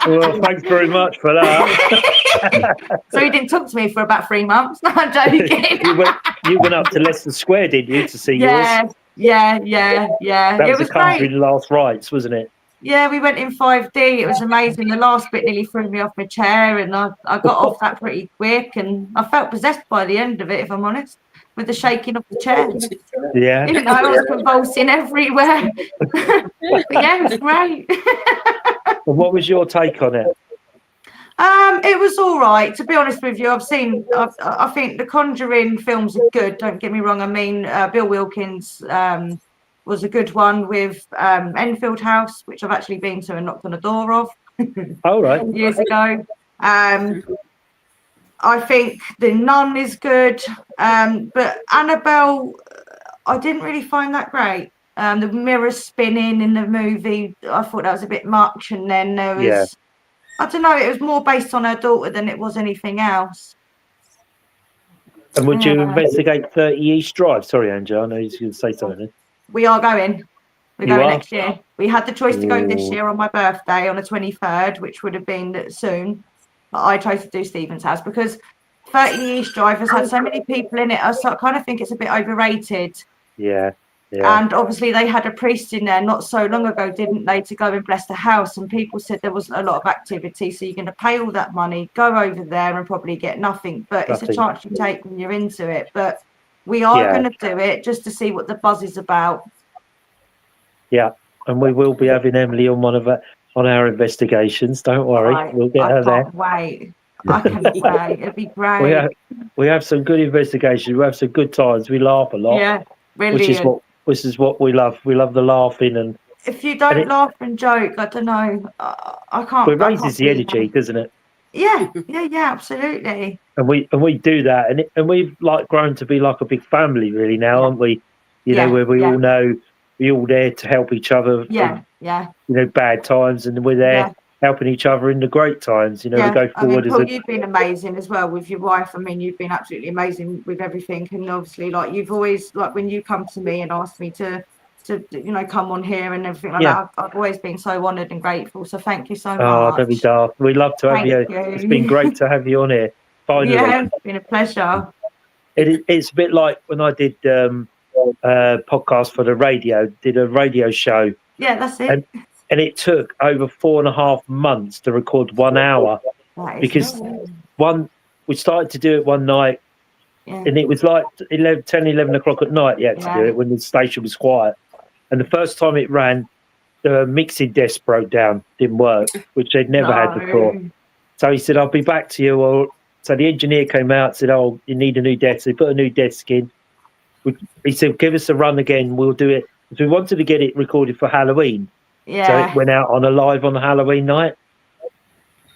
Well, thanks very much for that. So he didn't talk to me for about 3 months. No, I'm joking. you went up to Leicester Square, didn't you, to see yours? Yeah. That was the country last rites, wasn't it? Yeah, we went in 5D. It was amazing. The last bit nearly threw me off my chair, and I got off that pretty quick, and I felt possessed by the end of it, if I'm honest, with the shaking of the chair. Yeah. You know, I was convulsing everywhere. But yeah, it was great. And what was your take on it? It was all right, to be honest with you. I think the Conjuring films are good, don't get me wrong. I mean, Bill Wilkins was a good one with Enfield House, which I've actually been to and knocked on the door of years ago. I think The Nun is good, but Annabelle, I didn't really find that great. The mirror spinning in the movie, I thought that was a bit much, and then there was, I don't know, it was more based on her daughter than it was anything else. And would you investigate 30 East Drive? Sorry, Angela, I know you were going to say something. We are going. We're going next year. We had the choice to go this year on my birthday on the 23rd, which would have been soon. But I chose to do Stephen's House because 30 East Drive has had so many people in it. I kind of think it's a bit overrated. Yeah. And obviously they had a priest in there not so long ago, didn't they, to go and bless the house. And people said there wasn't a lot of activity. So you're going to pay all that money, go over there and probably get nothing. But it's a chance you take when you're into it. But we are going to do it just to see what the buzz is about. Yeah. And we will be having Emily on on our investigations. Don't worry. We'll get her there. Wait. I can wait. It'd be great. We have some good investigations. We have some good times. We laugh a lot. Yeah. Brilliant. Which is what we love. We love the laughing, and if you don't laugh and joke, I don't know. I can't. It raises the energy, doesn't it? Yeah, absolutely. And we do that, and we've like grown to be like a big family, really now, aren't we? You know, where we all know we're all there to help each other. Yeah. You know, bad times, and we're there helping each other in the great times. You know, we go forward. Paul, you've been amazing as well with your wife. I mean, you've been absolutely amazing with everything, and obviously, like you've always, like when you come to me and ask me to come on here and everything like that, I've always been so honoured and grateful. So thank you so much. Oh, don't be daft. We love to have you. It's been great to have you on here. Finally, it's been a pleasure. It's a bit like when I did podcast for the radio. Did a radio show. Yeah, that's it. And it took over 4.5 months to record 1 hour because we started to do it one night and it was like 11 o'clock at night. You had to do it when the station was quiet. And the first time it ran, the mixing desk broke down, didn't work, which they'd never had before. So he said, I'll be back to you. So the engineer came out and said, oh, you need a new desk. So they put a new desk in. He said, give us a run again. We'll do it. So we wanted to get it recorded for Halloween. Yeah. So it went out on a live on a Halloween night.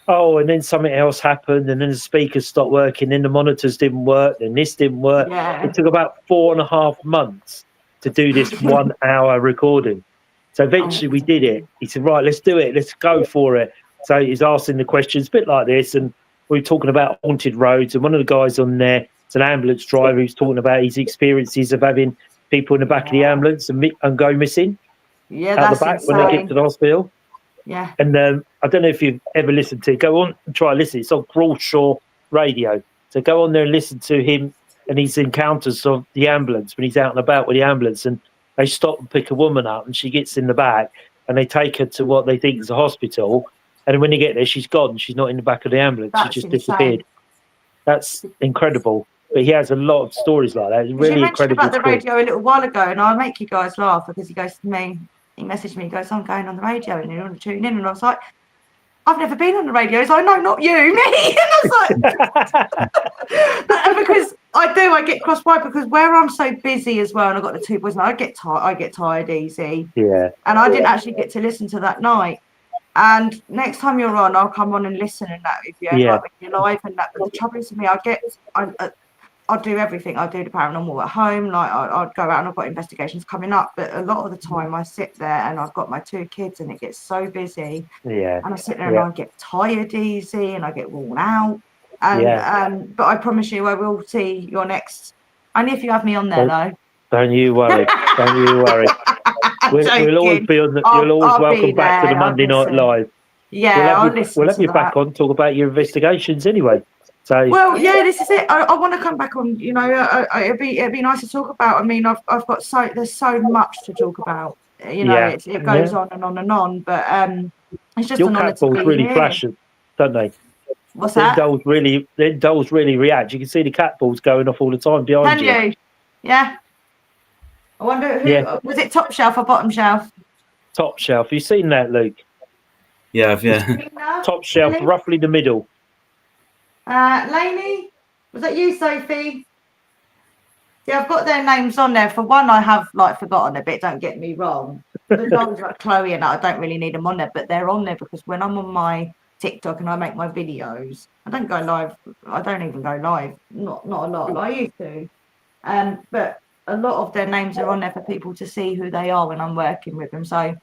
Oh, and then something else happened, and then the speakers stopped working, then the monitors didn't work, and this didn't work. Yeah. It took about 4.5 months to do this 1 hour recording. So eventually we did it. He said, right, let's do it. Let's go for it. So he's asking the questions a bit like this, and we were talking about haunted roads, and one of the guys on there, it's an ambulance driver who's talking about his experiences of having people in the back of the ambulance and go missing. Yeah, out that's the back insane. when they get to the hospital. Yeah. And I don't know if you've ever listened to it. Go on and try and listen. It's on Crawshaw Radio. So go on there and listen to him and his encounters of the ambulance when he's out and about with the ambulance. And they stop and pick a woman up and she gets in the back and they take her to what they think is a hospital. And when they get there, she's gone. She's not in the back of the ambulance. That's She just insane. disappeared. That's incredible. But he has a lot of stories like that. It's You really mentioned incredible. about the story. radio a little while ago, and I'll make you guys laugh because he goes to me, he messaged me, he goes, I'm going on the radio and you want to tune in. And I was like, I've never been on the radio. He's like, no, not you, me. And I was like, and because I get cross-wired because where I'm so busy as well, and I've got the two boys, and I get tired easy. Yeah. And I didn't actually get to listen to that night. And next time you're on, I'll come on and listen and that with you, Yeah. like when you're live and that. But the trouble is with me, I do everything. I do the paranormal at home. Like I'd go out and I've got investigations coming up. But a lot of the time I sit there and I've got my two kids and it gets so busy. Yeah. And I sit there and I get tired easy and I get worn out. And but I promise you, I will see your next. Only if you have me on there, though. Don't you worry. Don't you worry. We'll always be on. You'll always welcome back to the Monday Night Live. Yeah, I'll listen. We'll have you back on. Talk about your investigations anyway. So. Well, yeah, this is it. I want to come back on. You know, it'd be nice to talk about. I mean, I've got there's so much to talk about. You know, it goes on and on and on. But it's just your an cat balls really flash, don't they? What's that? Dolls really react. You can see the cat balls going off all the time behind you. Can you? Yeah. I wonder who was it, top shelf or bottom shelf? Top shelf. You seen that, Luke? Yeah. Top shelf, roughly the middle. Lainey, was that you, Sophie? Yeah, I've got their names on there. For one, I have forgotten a bit. Don't get me wrong. The dogs like Chloe and I don't really need them on there, but they're on there because when I'm on my TikTok and I make my videos, I don't go live. I don't even go live. Not a lot. I used to. But a lot of their names are on there for people to see who they are when I'm working with them. So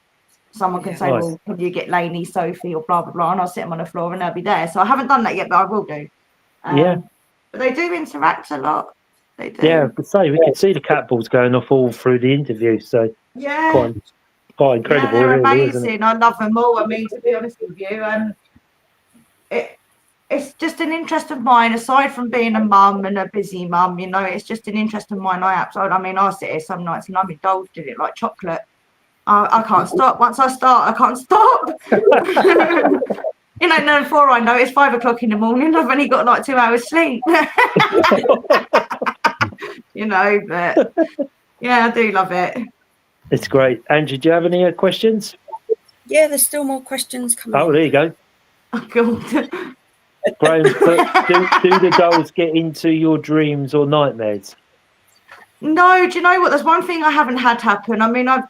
someone can say, well, can you get Lainey, Sophie, or blah, blah, blah, and I'll sit them on the floor and they'll be there. So I haven't done that yet, but I will do. But they do interact a lot. They do. Yeah, but say we can see the cat balls going off all through the interview. So quite incredible. Yeah, they're really, amazing. I love them all. I mean, to be honest with you, it's just an interest of mine. Aside from being a mum and a busy mum, you know, it's just an interest of mine. I sit here some nights and I'm indulged in it like chocolate. I can't stop. Once I start, I can't stop. You know, and then before I know it's 5 o'clock in the morning, I've only got like 2 hours sleep. You know, but yeah, I do love it. It's great. Angie, do you have any questions? Yeah, there's still more questions coming. Oh, there you go. Oh, God. Graham, do the dolls get into your dreams or nightmares? No, do you know what? There's one thing I haven't had happen. I mean, I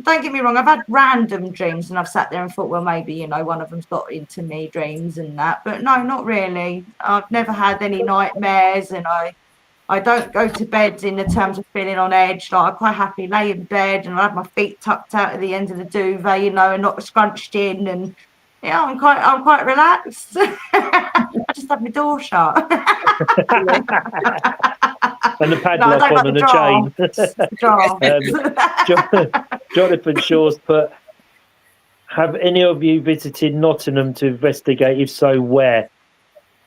don't get me wrong. I've had random dreams, and I've sat there and thought, well, maybe one of them's got into me dreams and that. But no, not really. I've never had any nightmares, and I don't go to bed in the terms of feeling on edge. Like I'm quite happy lay in bed, and I have my feet tucked out at the end of the duvet, and not scrunched in, and I'm quite relaxed. I just have my door shut. And the padlock on and the chain. Jonathan Shaw's put, have any of you visited Nottingham to investigate? If so, where?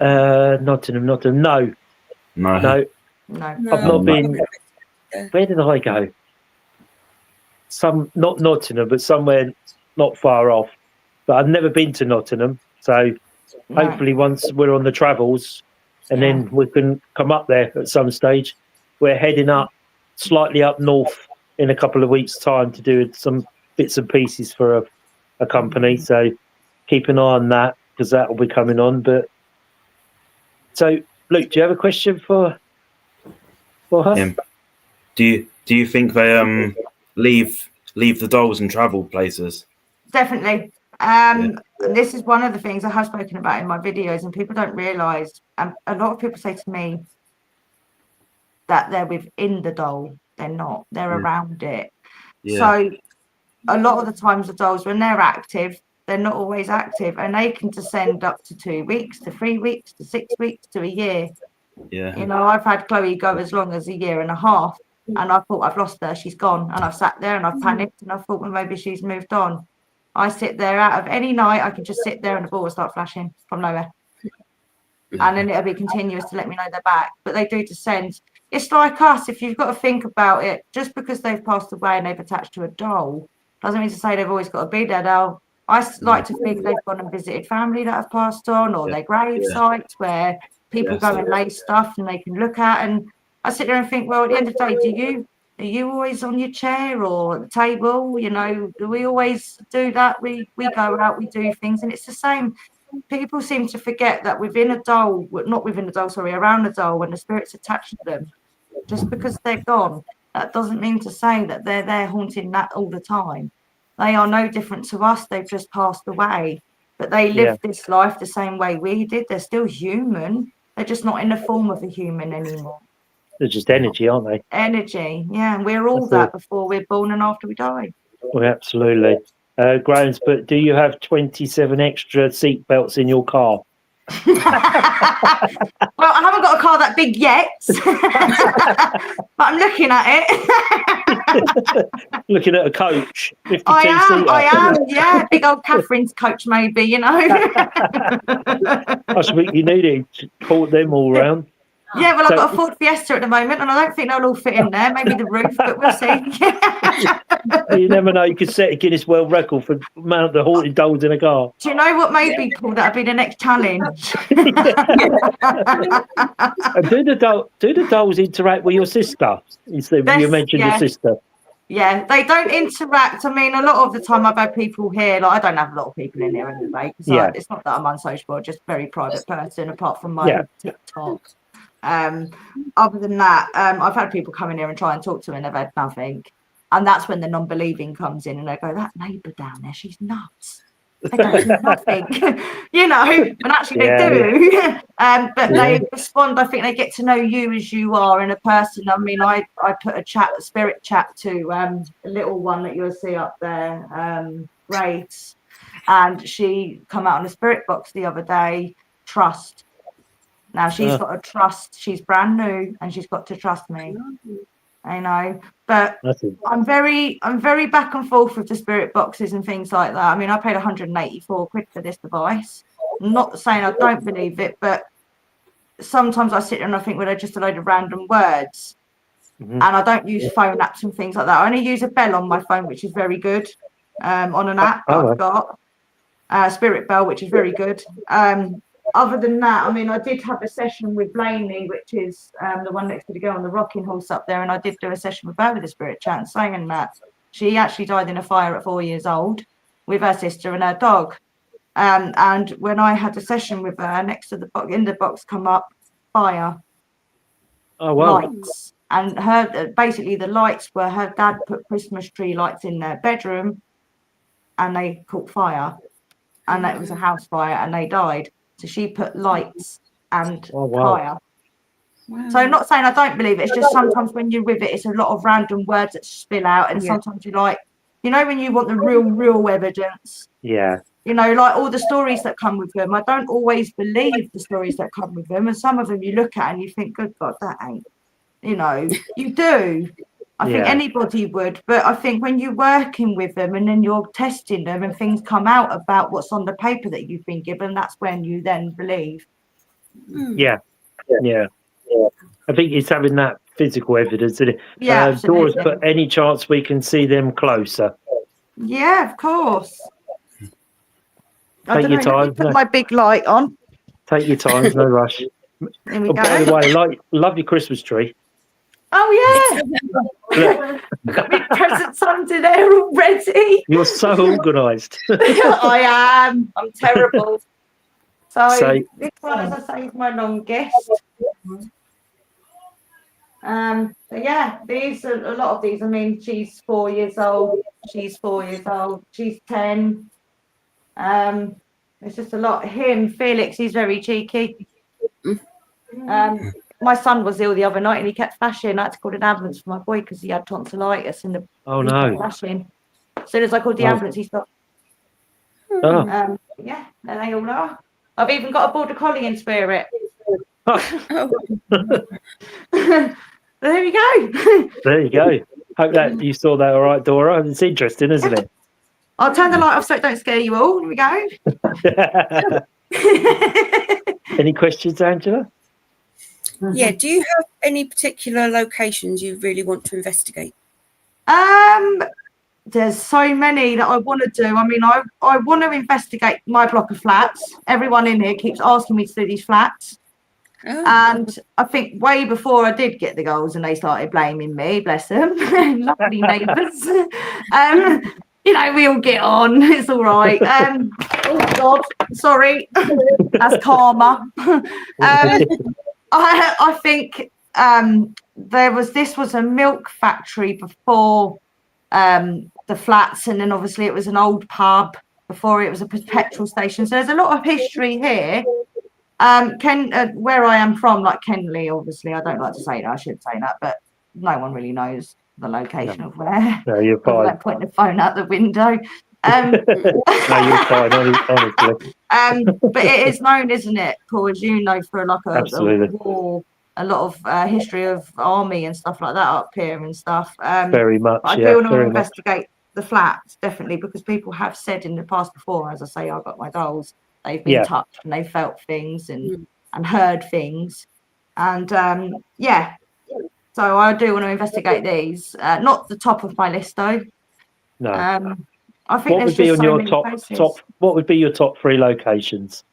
Nottingham. No. I've not been. Where did I go? Not Nottingham, but somewhere not far off. But I've never been to Nottingham. So hopefully once we're on the travels, and then we can come up there at some stage. We're heading slightly up north in a couple of weeks' time to do some bits and pieces for a company. So keep an eye on that because that will be coming on. But so, Luke, do you have a question for her? Do you think they leave the dolls and travel places? Definitely. This is one of the things I have spoken about in my videos, and people don't realise. A lot of people say to me that they're within the doll. They're not. They're around it. Yeah. So a lot of the times the dolls, when they're active, they're not always active, and they can descend up to 2 weeks, to 3 weeks, to 6 weeks, to a year. Yeah. You know, I've had Chloe go as long as 1.5 years, and I thought I've lost her. She's gone, and I've sat there and I've panicked, and I thought, well, maybe she's moved on. I sit there out of any night. I can just sit there and the ball will start flashing from nowhere. And then it'll be continuous to let me know they're back. But they do descend. It's like us. If you've got to think about it, just because they've passed away and they've attached to a doll doesn't mean to say they've always got to be there. Like to think they've gone and visited family that have passed on, or their grave sites where people go and lay stuff and they can look at. And I sit there and think, well, at the end of the day, are you always on your chair or at the table? You know, do we always do that? We go out, we do things, and it's the same. People seem to forget that around the doll, when the spirit's attached to them, just because they're gone, that doesn't mean to say that they're there haunting that all the time. They are no different to us. They've just passed away, but they lived this life the same way we did. They're still human. They're just not in the form of a human anymore. They're just energy, aren't they? Energy, yeah. And we're all that before we're born and after we die. Well, absolutely. Graham's, but do you have 27 extra seat belts in your car? Well, I haven't got a car that big yet, but I'm looking at it. Looking at a coach. 52 I am, yeah. Big old Catherine's coach, maybe, you know. I think you need it to port them all round. Yeah, well, I've got a Ford Fiesta at the moment, and I don't think they'll all fit in there. Maybe the roof, but we'll see. You never know. You could set a Guinness World Record for amount of haunted dolls in a car. Do you know what may be cool? That'd be the next challenge. And do the dolls interact with your sister? You mentioned your sister. Yeah, they don't interact. I mean, a lot of the time I've had people here, like I don't have a lot of people in here anyway. It's not that I'm unsociable, just a very private person, apart from my TikTok. Other than that, I've had people come in here and try and talk to me and they've had nothing. And that's when the non-believing comes in and they go, that neighbour down there, she's nuts. They don't do nothing, you know, and actually they do. But they respond. I think they get to know you as you are in a person. I mean, I put a spirit chat to a little one that you'll see up there, Grace, and she come out on the spirit box the other day. Trust. Now she's got to trust. She's brand new, and she's got to trust me. I know, but I'm very back and forth with the spirit boxes and things like that. I mean, I paid 184 quid for this device. I'm not saying I don't believe it, but sometimes I sit there and I think, well, they're just a load of random words. And I don't use phone apps and things like that. I only use a bell on my phone, which is very good. On an app I've got Spirit Bell, which is very good. Other than that, I mean, I did have a session with Blaney, which is the one next to the girl on the rocking horse up there, and I did do a session with her with the spirit chat, saying that she actually died in a fire at 4 years old with her sister and her dog. And when I had a session with her, next to the box, in the box, come up fire. Oh wow! Lights, and her basically the lights were her dad put Christmas tree lights in their bedroom, and they caught fire, and it was a house fire, and they died. So she put lights and fire. Wow. So I'm not saying I don't believe it. It's just sometimes when you're with it, it's a lot of random words that spill out. And sometimes you're like, you know, when you want the real evidence. Yeah. You know, like all the stories that come with them. I don't always believe the stories that come with them. And some of them you look at and you think, good God, that ain't. You know, you do. I think anybody would, but I think when you're working with them and then you're testing them and things come out about what's on the paper that you've been given, that's when you then believe. Yeah. I think it's having that physical evidence, isn't it? Yeah, Doris, but any chance we can see them closer? Yeah, of course. Take your time. Put my big light on. Take your time, no rush. There we go. By the way, love your Christmas tree. Oh yeah, got my presents under there already. You're so organised. I am. I'm terrible. So this one, as I say, is my longest. But yeah, these are a lot of these. I mean, she's 4 years old. She's 4 years old. She's 10. It's just a lot. Him, Felix, he's very cheeky. My son was ill the other night and he kept flashing. I had to call an ambulance for my boy because he had tonsillitis and flashing. As soon as I called the ambulance, he stopped. Yeah, there they all are. I've even got a border collie in spirit. There you go. There you go. Hope that you saw that all right, Dora. It's interesting, isn't it? I'll turn the light off so it don't scare you all. Here we go. Any questions, Angela? Yeah. Do you have any particular locations you really want to investigate? There's so many that I want to do. I mean, I want to investigate my block of flats. Everyone in here keeps asking me to do these flats. Oh. And I think way before I did get the goals and they started blaming me, bless them, lovely neighbours. You know, we all get on, it's all right. Oh God, sorry, that's karma. I think this was a milk factory before the flats, and then obviously it was an old pub before it was a petrol station. So there's a lot of history here. Where I am from, like Kenley, obviously, I don't like to say that, I should say that, but no one really knows the location of where. No, you're fine. Without pointing the phone out the window. No, you're fine, honestly. But it is known, isn't it, Paul, as you know, for like a war, a lot of history of army and stuff like that up here and stuff. Very much. I do want to investigate the flats, definitely, because people have said in the past before, as I say, I got my dolls. They've been touched and they felt things and heard things. And so I do want to investigate these. Not the top of my list though. No. I think what would be on your top? What would be your top 3 locations?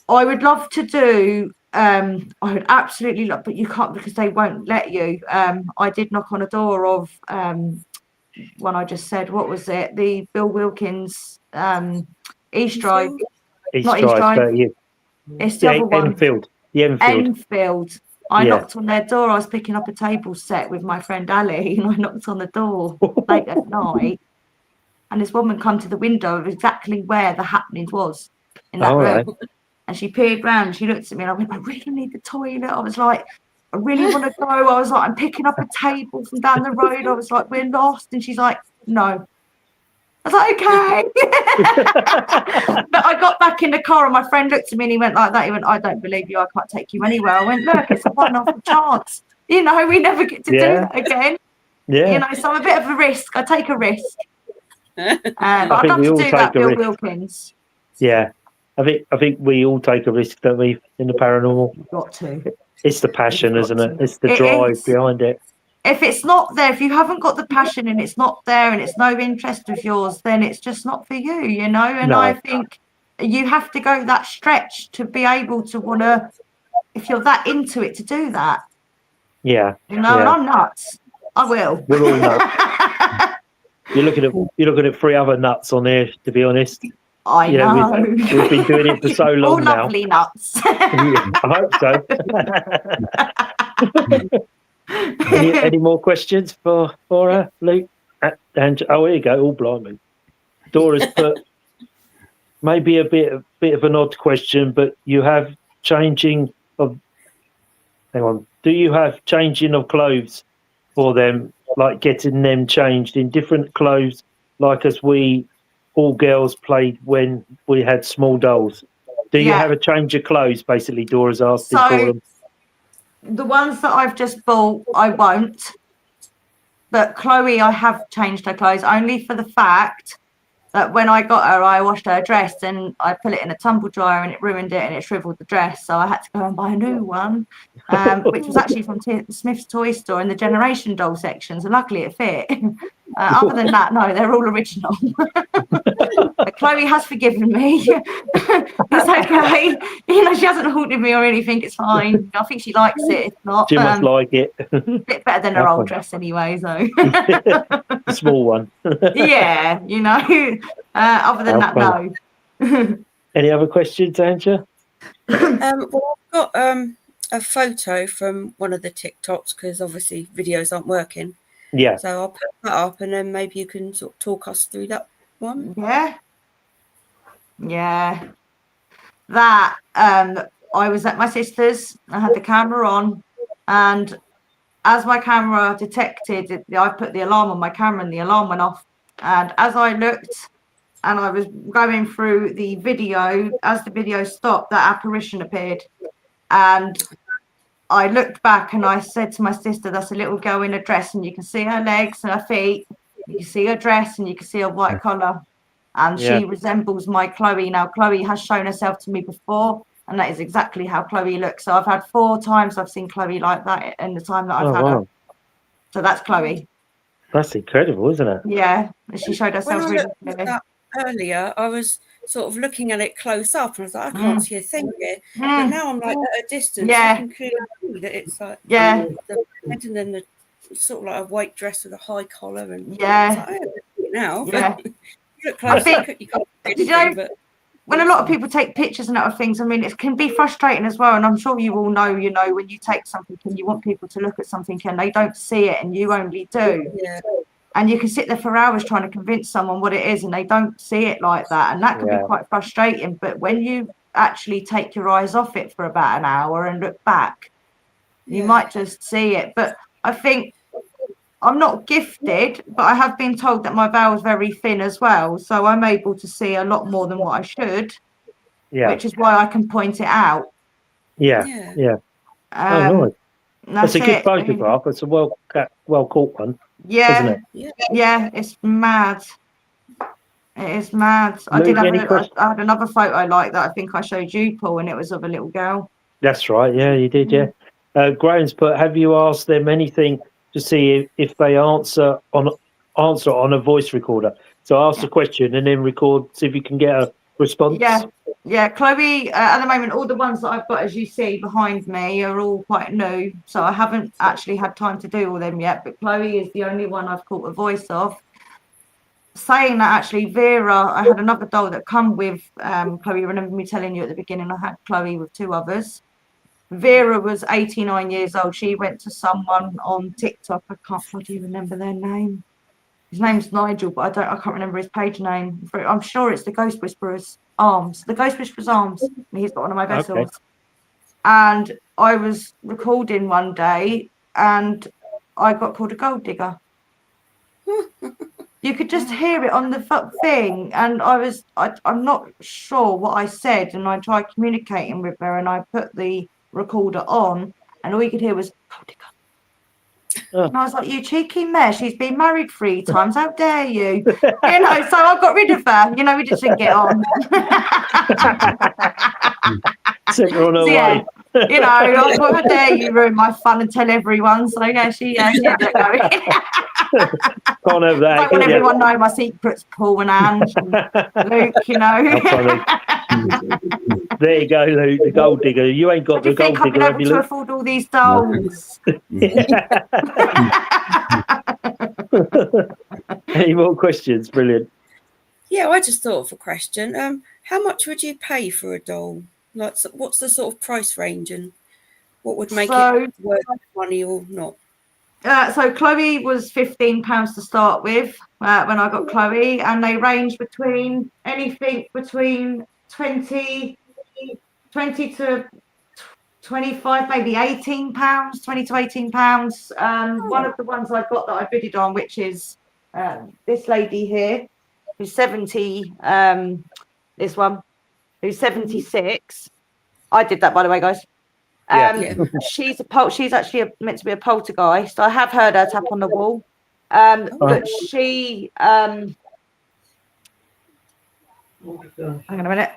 I would love to do. I would absolutely love, but you can't because they won't let you. I did knock on a door of one I just said. What was it? The Bill Wilkins East Drive. It's the other one. Enfield. Enfield. I knocked on their door. I was picking up a table set with my friend Ali, and I knocked on the door late at night. And this woman come to the window of exactly where the happening was in that room. Right. And she peered round and she looked at me and I went, I really need the toilet. I was like, I really want to go. I was like, I'm picking up a table from down the road. I was like, we're lost. And she's like, no. I was like, okay. But I got back in the car and my friend looked at me and he went like that. He went, I don't believe you. I can't take you anywhere. I went, look, it's a one-off chance. You know, we never get to do that again. Yeah. You know, so I'm a bit of a risk. I take a risk. But I'd love to do that, Bill Wilkins. Yeah. I think we all take a risk, don't we, in the paranormal? You've got to. It's the passion, isn't it? It's the drive behind it. If it's not there, if you haven't got the passion and it's not there and it's no interest of yours, then it's just not for you, you know? And I think you have to go that stretch to be able to want to, if you're that into it, to do that. Yeah. You know, and I'm nuts. I will. We're all nuts. You're looking at 3 other nuts on there, to be honest. I know. We've been doing it for so long all now. Lovely nuts. I hope so. Any more questions for Luke? And here you go. All blimey. Dora's put maybe a bit of an odd question, but you have changing of. Hang on. Do you have changing of clothes for them, like getting them changed in different clothes, like as we all girls played when we had small dolls? Do you have a change of clothes? Basically, Dora's asking for them. The ones that I've just bought, I won't. But Chloe, I have changed her clothes only for the fact that when I got her, I washed her dress and I put it in a tumble dryer and it ruined it and it shriveled the dress. So I had to go and buy a new one, which was actually from Smith's Toy Store in the Generation Doll section. So luckily it fit. Other than that, no, they're all original. But Chloe has forgiven me. It's okay. You know, she hasn't haunted me or anything. It's fine. I think she likes it. If not, she must like it. A bit better than her old dress anyway. So a small one. Yeah, you know. Other than that, no. Any other questions, Angela? Well, I've got a photo from one of the TikToks because obviously videos aren't working. Yeah. So I'll put that up and then maybe you can sort of talk us through that one. Yeah. Yeah. That I was at my sister's. I had the camera on, and as my camera detected, I put the alarm on my camera and the alarm went off. And as I looked and I was going through the video, as the video stopped, that apparition appeared. And I looked back and I said to my sister, that's a little girl in a dress and you can see her legs and her feet. You can see her dress and you can see her white collar. and Yeah. she resembles my Chloe. Now, Chloe has shown herself to me before, and that is exactly how Chloe looks. So I've had 4 times I've seen Chloe like that in the time that I've Oh, had her. wow. So that's Chloe. That's incredible, isn't it? Yeah, she showed When herself I really looked at clear. that earlier, I was sort of looking at it close up, and I was like, I can't see a thing here. But now I'm like at a distance, I Yeah. can clearly see that it's like Yeah, the head and then the sort of like a white dress with a high collar, and it's yeah, like, I don't see it now. yeah. But you look I close, think, you can't see did you anything, know, but when a lot of people take pictures and other things, I mean, it can be frustrating as well. And I'm sure you all know, when you take something and you want people to look at something and they don't see it and you only do. yeah, And you can sit there for hours trying to convince someone what it is and they don't see it like that. And that can be quite frustrating. But when you actually take your eyes off it for about an hour and look back, you might just see it. But I think I'm not gifted, but I have been told that my veil is very thin as well. So I'm able to see a lot more than what I should, which is why I can point it out. Yeah. yeah. Yeah. Um, Oh, nice. and That's a good it. photograph. It's a well caught one, isn't Yeah, it? yeah, it's mad. It is mad. I Luke, did have any questions? I had another photo like that. I think I showed you, Paul, and it was of a little girl. That's right. Yeah, you did. Yeah. Graham's put. Have you asked them anything to see if they answer on a voice recorder? So ask the question and then record. See if you can get a response. Yeah. Chloe, at the moment, all the ones that I've got, as you see behind me, are all quite new. So I haven't actually had time to do all them yet. But Chloe is the only one I've caught a voice of. Saying that, actually, Vera, I had another doll that come with Chloe. Remember me telling you at the beginning, I had Chloe with 2 others. Vera was 89 years old. She went to someone on TikTok. I can't bloody remember their name. His name's Nigel, but I can't remember his page name. I'm sure it's the Ghost Whisperer's Arms. The Ghost Whisperer's Arms. He's got one of my vessels. Okay. And I was recording one day and I got called a gold digger. You could just hear it on the thing, and I'm not sure what I said, and I tried communicating with her, and I put the recorder on, and all you could hear was gold digger. And I was like, you cheeky mare, she's been married 3 times, how dare you? So I got rid of her. We just didn't get on. Sent her on her Yeah. way. I was like, how dare you ruin my fun and tell everyone? So yeah, she ended up going. Can't have that. I don't want everyone knowing my secrets, Paul and Ange and Luke, How funny. There you go, Luke, the gold digger. You ain't got Do the you think gold I've been digger, have able you, to Luke? afford all these dolls? Any more questions? Brilliant. Yeah, I just thought of a question. How much would you pay for a doll? Like, what's the sort of price range, and what would make it worth money or not? So Chloe was £15 to start with when I got Chloe, and they range between anything between 20 to 25, maybe £18, 20 to £18. One of the ones I got that I bidded on, which is this lady here, who's 70. This one, who's 76. I did that, by the way, guys. She's actually meant to be a poltergeist. I have heard her tap on the wall, but she hang on a minute.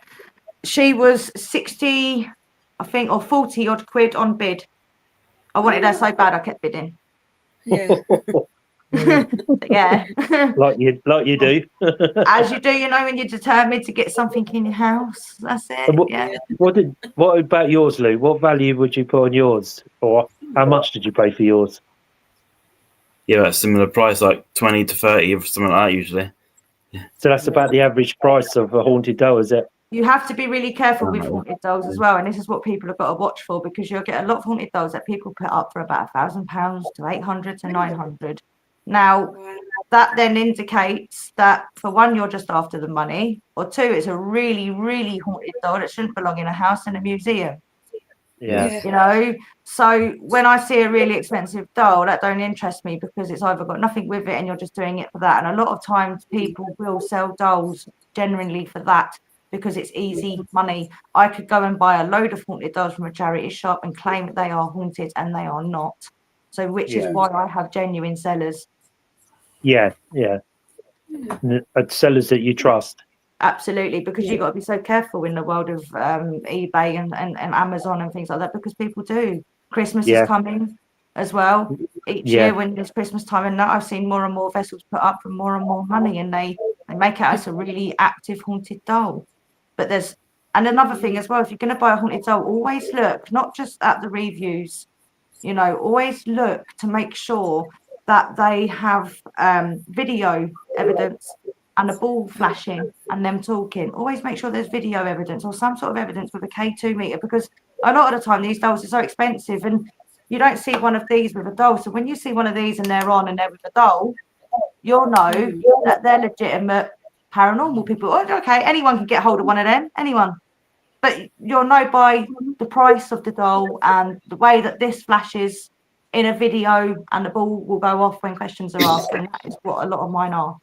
She was 60, I think, or 40 odd quid on bid. I wanted her so bad I kept bidding. Yeah. Yeah. like you do. As you do, when you're determined to get something in your house. That's it. What about yours, Lou? What value would you put on yours? Or how much did you pay for yours? Yeah, a similar price, like 20 to 30 or something like that usually. So that's about the average price of a haunted doll, is it? You have to be really careful with haunted dolls as well, and this is what people have got to watch for, because you'll get a lot of haunted dolls that people put up for about £1,000 to 800 to 900. Now, that then indicates that, for one, you're just after the money, or 2, it's a really, really haunted doll that shouldn't belong in a house in a museum. Yeah. So when I see a really expensive doll, that don't interest me, because it's either got nothing with it and you're just doing it for that. And a lot of times people will sell dolls genuinely for that, because it's easy money. I could go and buy a load of haunted dolls from a charity shop and claim that they are haunted, and they are not. So which is why I have genuine sellers. Yeah. Sellers that you trust. absolutely, because you've got to be so careful in the world of eBay and Amazon and things like that, because people do. Christmas is coming as well. Each year when it's Christmas time, and now I've seen more and more vessels put up for more and more money, and they make it as a really active haunted doll. But and another thing as well, if you're going to buy a haunted doll, always look not just at the reviews, always look to make sure that they have video evidence and a ball flashing and them talking. Always make sure there's video evidence or some sort of evidence with a K2 meter, because a lot of the time these dolls are so expensive and you don't see one of these with a doll. So when you see one of these and they're on and they're with a doll, you'll know that they're legitimate paranormal people. Oh, okay, anyone can get hold of one of them, anyone. But you'll know by the price of the doll and the way that this flashes in a video, and the ball will go off when questions are asked. And that is what a lot of mine are.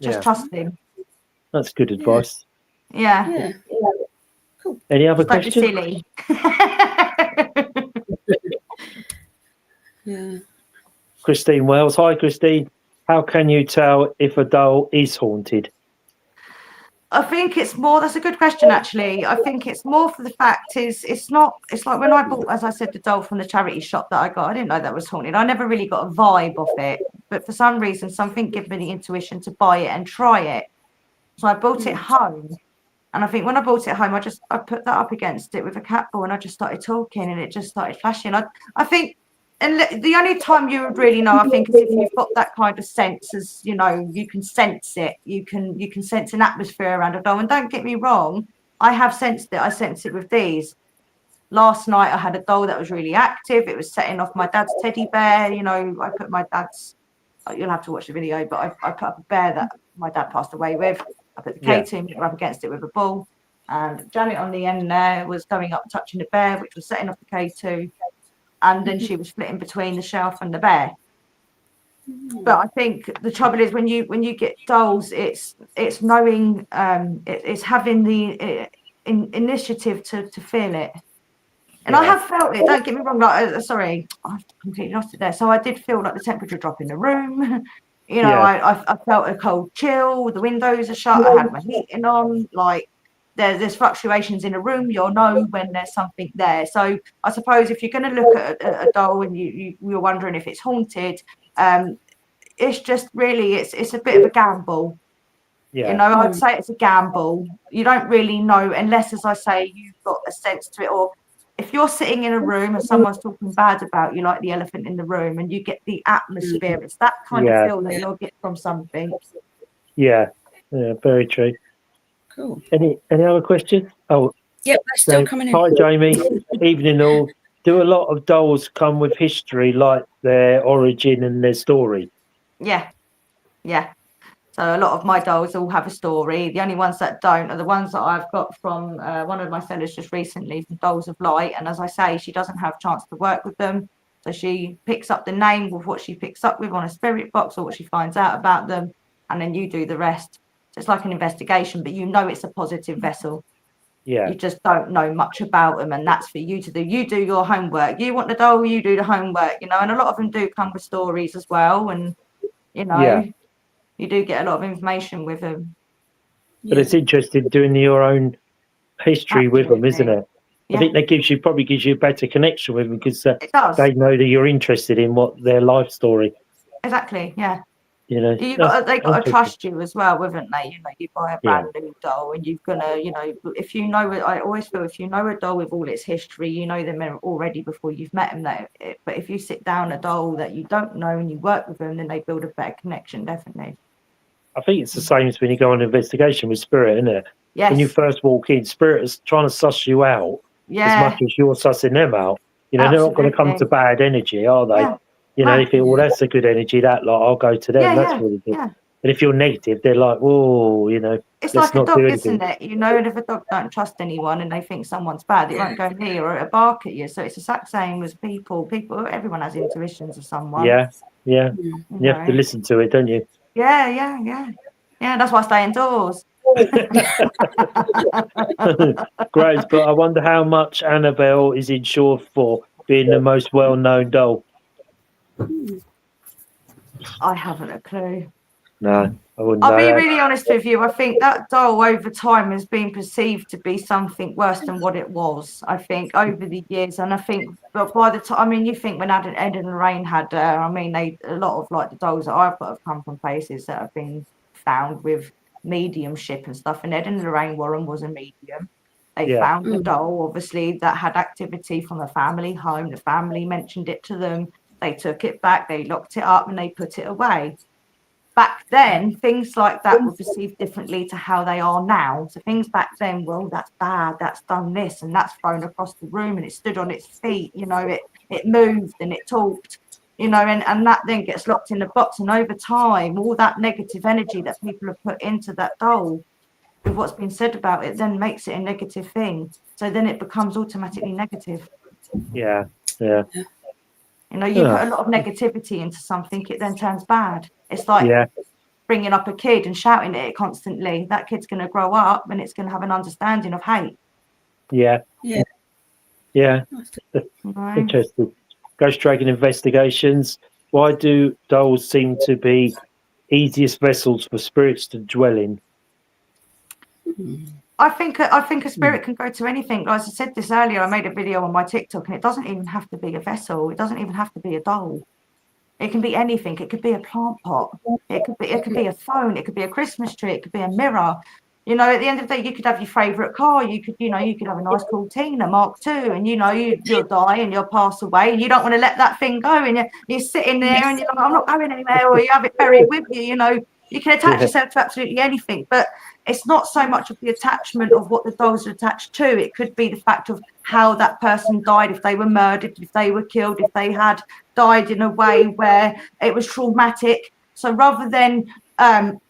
Just trust him. That's good advice. Yeah. Cool. Any other Don't be questions? silly. Yeah. Christine Wells. Hi, Christine. How can you tell if a doll is haunted? I think it's more, that's a good question, actually. I think it's more for the fact it's like when I bought, as I said, the doll from the charity shop that I got, I didn't know that was haunted. I never really got a vibe of it, but for some reason, something gave me the intuition to buy it and try it. So I bought it home. And I think when I bought it home, I put that up against it with a cat ball and I just started talking and it just started flashing. I think, and the only time you would really know, I think, is if you've got that kind of sense, as you can sense it. You can sense an atmosphere around a doll. And don't get me wrong, I have sensed it. I sense it with these. Last night I had a doll that was really active. It was setting off my dad's teddy bear. I put my dad's. You'll have to watch the video, but I put up a bear that my dad passed away with. I put the K2 meter up against it with a ball, and Janet on the end there was going up touching the bear, which was setting off the K2. And then she was splitting between the shelf and the bear. But I think the trouble is when you get dolls, it's knowing, it's having the initiative to feel it. And I have felt it. Don't get me wrong. Sorry, I've completely lost it there. So I did feel like the temperature drop in the room. I felt a cold chill. The windows are shut. I had my heating on. Like there's fluctuations in a room. You'll know when there's something there. So I suppose if you're going to look at a doll and you're wondering if it's haunted, it's just really it's a bit of a gamble. I'd say it's a gamble. You don't really know unless, as I say, you've got a sense to it, or if you're sitting in a room and someone's talking bad about you, like the elephant in the room, and you get the atmosphere, it's that kind of feel that you'll get from something. Yeah, very true. Cool. Any other questions? Oh, yep, they're still coming in. Hi, Jamie. Evening all. Do a lot of dolls come with history, like their origin and their story? Yeah. So a lot of my dolls all have a story. The only ones that don't are the ones that I've got from one of my sellers just recently, from Dolls of Light. And as I say, she doesn't have a chance to work with them. So she picks up the name with what she picks up with on a spirit box or what she finds out about them. And then you do the rest. So it's like an investigation, but it's a positive vessel. Yeah. You just don't know much about them. And that's for you to do. You do your homework. You want the doll, you do the homework, and a lot of them do come with stories as well. And, you do get a lot of information with them. But it's interesting doing your own history with them, isn't it? I think that probably gives you a better connection with them, because they know that you're interested in what their life story. Exactly, yeah. They got to trust you as well, haven't they? You buy a brand new doll and you're gonna, if you know it, I always feel if you know a doll with all its history, you know them already before you've met them. But if you sit down a doll that you don't know and you work with them, then they build a better connection, definitely. I think it's the same as when you go on an investigation with spirit, isn't it? Yes. When you first walk in, spirit is trying to suss you out as much as you're sussing them out. They're not going to come to bad energy, are they? They think, well, that's a good energy, that lot, I'll go to them. That's really good. And if you're negative, they're like, whoa, It's like a dog, isn't it? And if a dog don't trust anyone and they think someone's bad, it won't go near or it'll bark at you. So it's the exact same as people. Everyone has intuitions of someone. Yeah. You have to listen to it, don't you? Yeah. That's why I stay indoors. Great, but I wonder how much Annabelle is insured for, being the most well-known doll. I haven't a clue. No, I wouldn't I'll know be that. really honest with you. I think that doll over time has been perceived to be something worse than what it was. I think over the years, and I think, but by the time, I mean, you think when Ed and Lorraine had, I mean, a lot of like the dolls that I've got have come from places that have been found with mediumship and stuff. And Ed and Lorraine Warren was a medium. They Yeah. found a doll, obviously, that had activity from a family home. The family mentioned it to them. They took it back, they locked it up, and they put it away. Back then, things like that were perceived differently to how they are now. So things back then, well, that's bad, that's done this, and that's thrown across the room, and it stood on its feet, you know, it moved and it talked, you know, and that then gets locked in the box. And over time, all that negative energy that people have put into that doll with what's been said about it then makes it a negative thing. So then it becomes automatically negative. Yeah. Yeah. You know, you put a lot of negativity into something, it then turns bad. It's like Yeah. bringing up a kid and shouting at it constantly. That kid's going to grow up and it's going to have an understanding of hate. Yeah. Yeah. Yeah. You know? Interesting. Ghost Dragon investigations. Why do dolls seem to be easiest vessels for spirits to dwell in? I think a spirit can go to anything. Like I said this earlier, I made a video on my TikTok, and it doesn't even have to be a vessel. It doesn't even have to be a doll. It can be anything. It could be a plant pot. It could be a phone. It could be a Christmas tree. It could be a mirror. You know, at the end of the day, you could have your favourite car. You could have a nice cool Tina Mark II, and you'll die and you'll pass away, and you don't want to let that thing go, and you're sitting there and you're like, I'm not going anywhere, or you have it buried with you. You know, you can attach yourself to absolutely anything, but it's not so much of the attachment of what the dolls are attached to. It could be the fact of how that person died, if they were murdered, if they were killed, if they had died in a way where it was traumatic. So rather than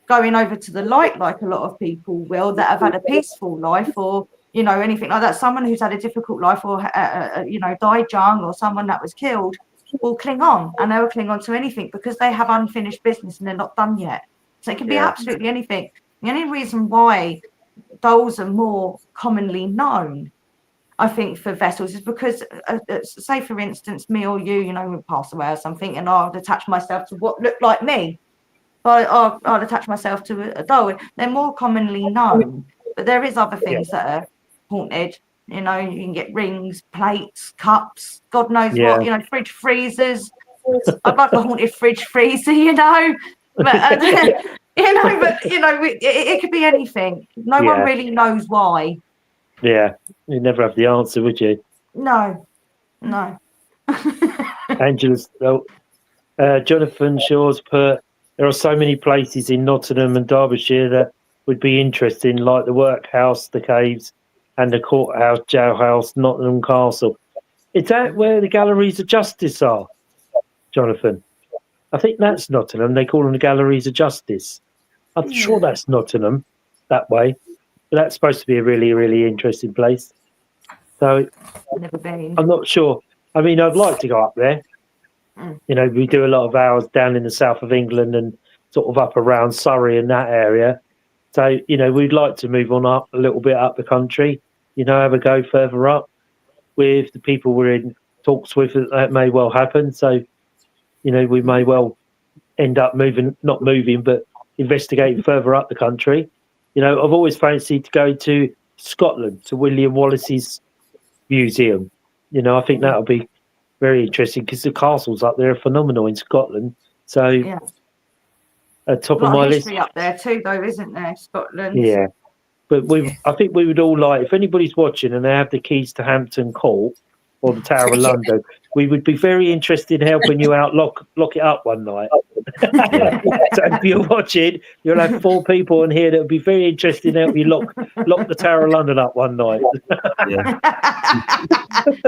going over to the light like a lot of people will that have had a peaceful life, or you know, anything like that, someone who's had a difficult life, or you know, died young, or someone that was killed, will cling on, and they will cling on to anything because they have unfinished business and they're not done yet. So it can be absolutely anything. The only reason why dolls are more commonly known, I think, for vessels is because, say, for instance, me or you know, we pass away or something, and I'll attach myself to what looked like me. I'll attach myself to a doll. They're more commonly known, but there is other things that are haunted. You know, you can get rings, plates, cups, God knows what. You know, fridge freezers. I'd like a haunted fridge freezer. You know, but it could be anything. No one really knows why. Yeah, you'd never have the answer, would you? No. Angela's, Jonathan Shaw's put, there are so many places in Nottingham and Derbyshire that would be interesting, like the workhouse, the caves, and the courthouse, jailhouse, Nottingham Castle. Is that where the galleries of justice are, Jonathan? I think that's Nottingham. They call them the galleries of justice. I'm sure that's Nottingham that way. But that's supposed to be a really, really interesting place. So Never been. I'm not sure. I mean, I'd like to go up there. You know, we do a lot of hours down in the south of England and sort of up around Surrey and that area. So, you know, we'd like to move on up a little bit up the country, you know, have a go further up with the people we're in talks with. That may well happen. So, you know, we may well end up not moving, but investigating further up the country. You know, I've always fancied to go to Scotland, to William Wallace's museum. You know, I think that'll be very interesting because the castles up there are phenomenal in Scotland. So, at top of my list. History up there too, though, isn't there, Scotland? Yeah, but I think we would all like, if anybody's watching and they have the keys to Hampton Court or the Tower of London, we would be very interested in helping you out lock it up one night. So if you're watching, you'll have 4 people in here that would be very interested in helping you lock the Tower of London up one night.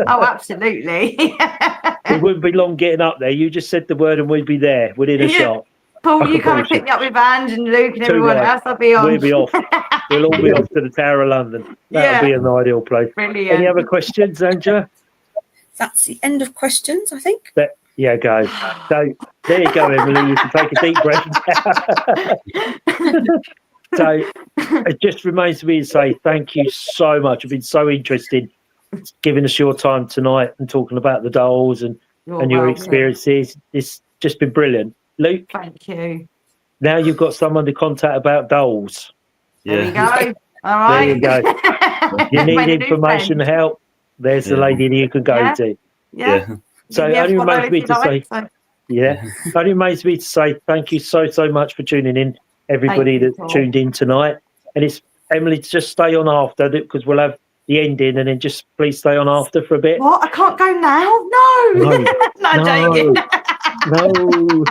Oh, absolutely. It wouldn't be long getting up there. You just said the word and we'd be there within a shot. Paul, you come and pick me up with Ange and Luke and everyone else. I'll be on. We'll be off. We'll all be off to the Tower of London. That'll be an ideal place. Brilliant. Any other questions, Angela? That's the end of questions, I think. Yeah, go. So there you go, Emily. You can take a deep breath. So it just remains to me to say thank you so much. It's been so interesting giving us your time tonight and talking about the dolls and your experiences. It's just been brilliant. Luke? Thank you. now you've got someone to contact about dolls. There we Yeah. go. All right. There you go. You Made need a new information, friend. help. There's the Yeah. lady that you can go Yeah. to. Yeah. So Give me a only follow remains if me you to like, say, so only remains me to say thank you so much for tuning in, everybody Thank you, that Paul. tuned in tonight. And it's Emily, just stay on after, because we'll have the ending, and then just please stay on after for a bit. What? I can't go now? No. No. Joking. No.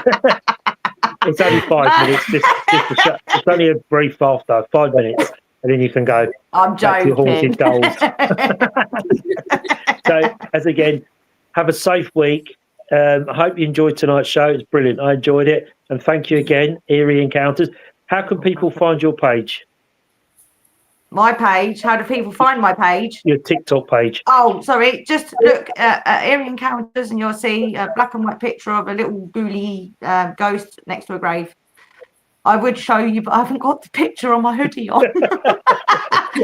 It's only 5 minutes. Just it's only a brief after 5 minutes, and then you can go I'm back to your haunted joking. dolls. So, as again, have a safe week. I hope you enjoyed tonight's show. It's brilliant. I enjoyed it, and thank you again, Eerie Encounters. How can people find your page? My page. How do people find my page? Your TikTok page. Oh, sorry. Just look at Eerie Encounters and you'll see a black and white picture of a little ghouly ghost next to a grave. I would show you, but I haven't got the picture on my hoodie on.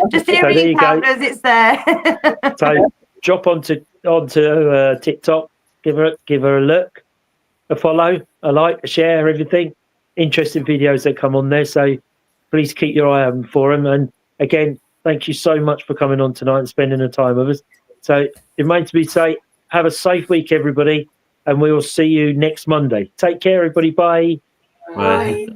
Just Eerie there you go. Encounters, it's there. So drop onto TikTok. Give her a look, a follow, a like, a share, everything. Interesting videos that come on there. So please keep your eye out for them. And again, thank you so much for coming on tonight and spending the time with us. So it remains to be say, have a safe week, everybody, and we will see you next Monday. Take care, everybody. Bye. Bye.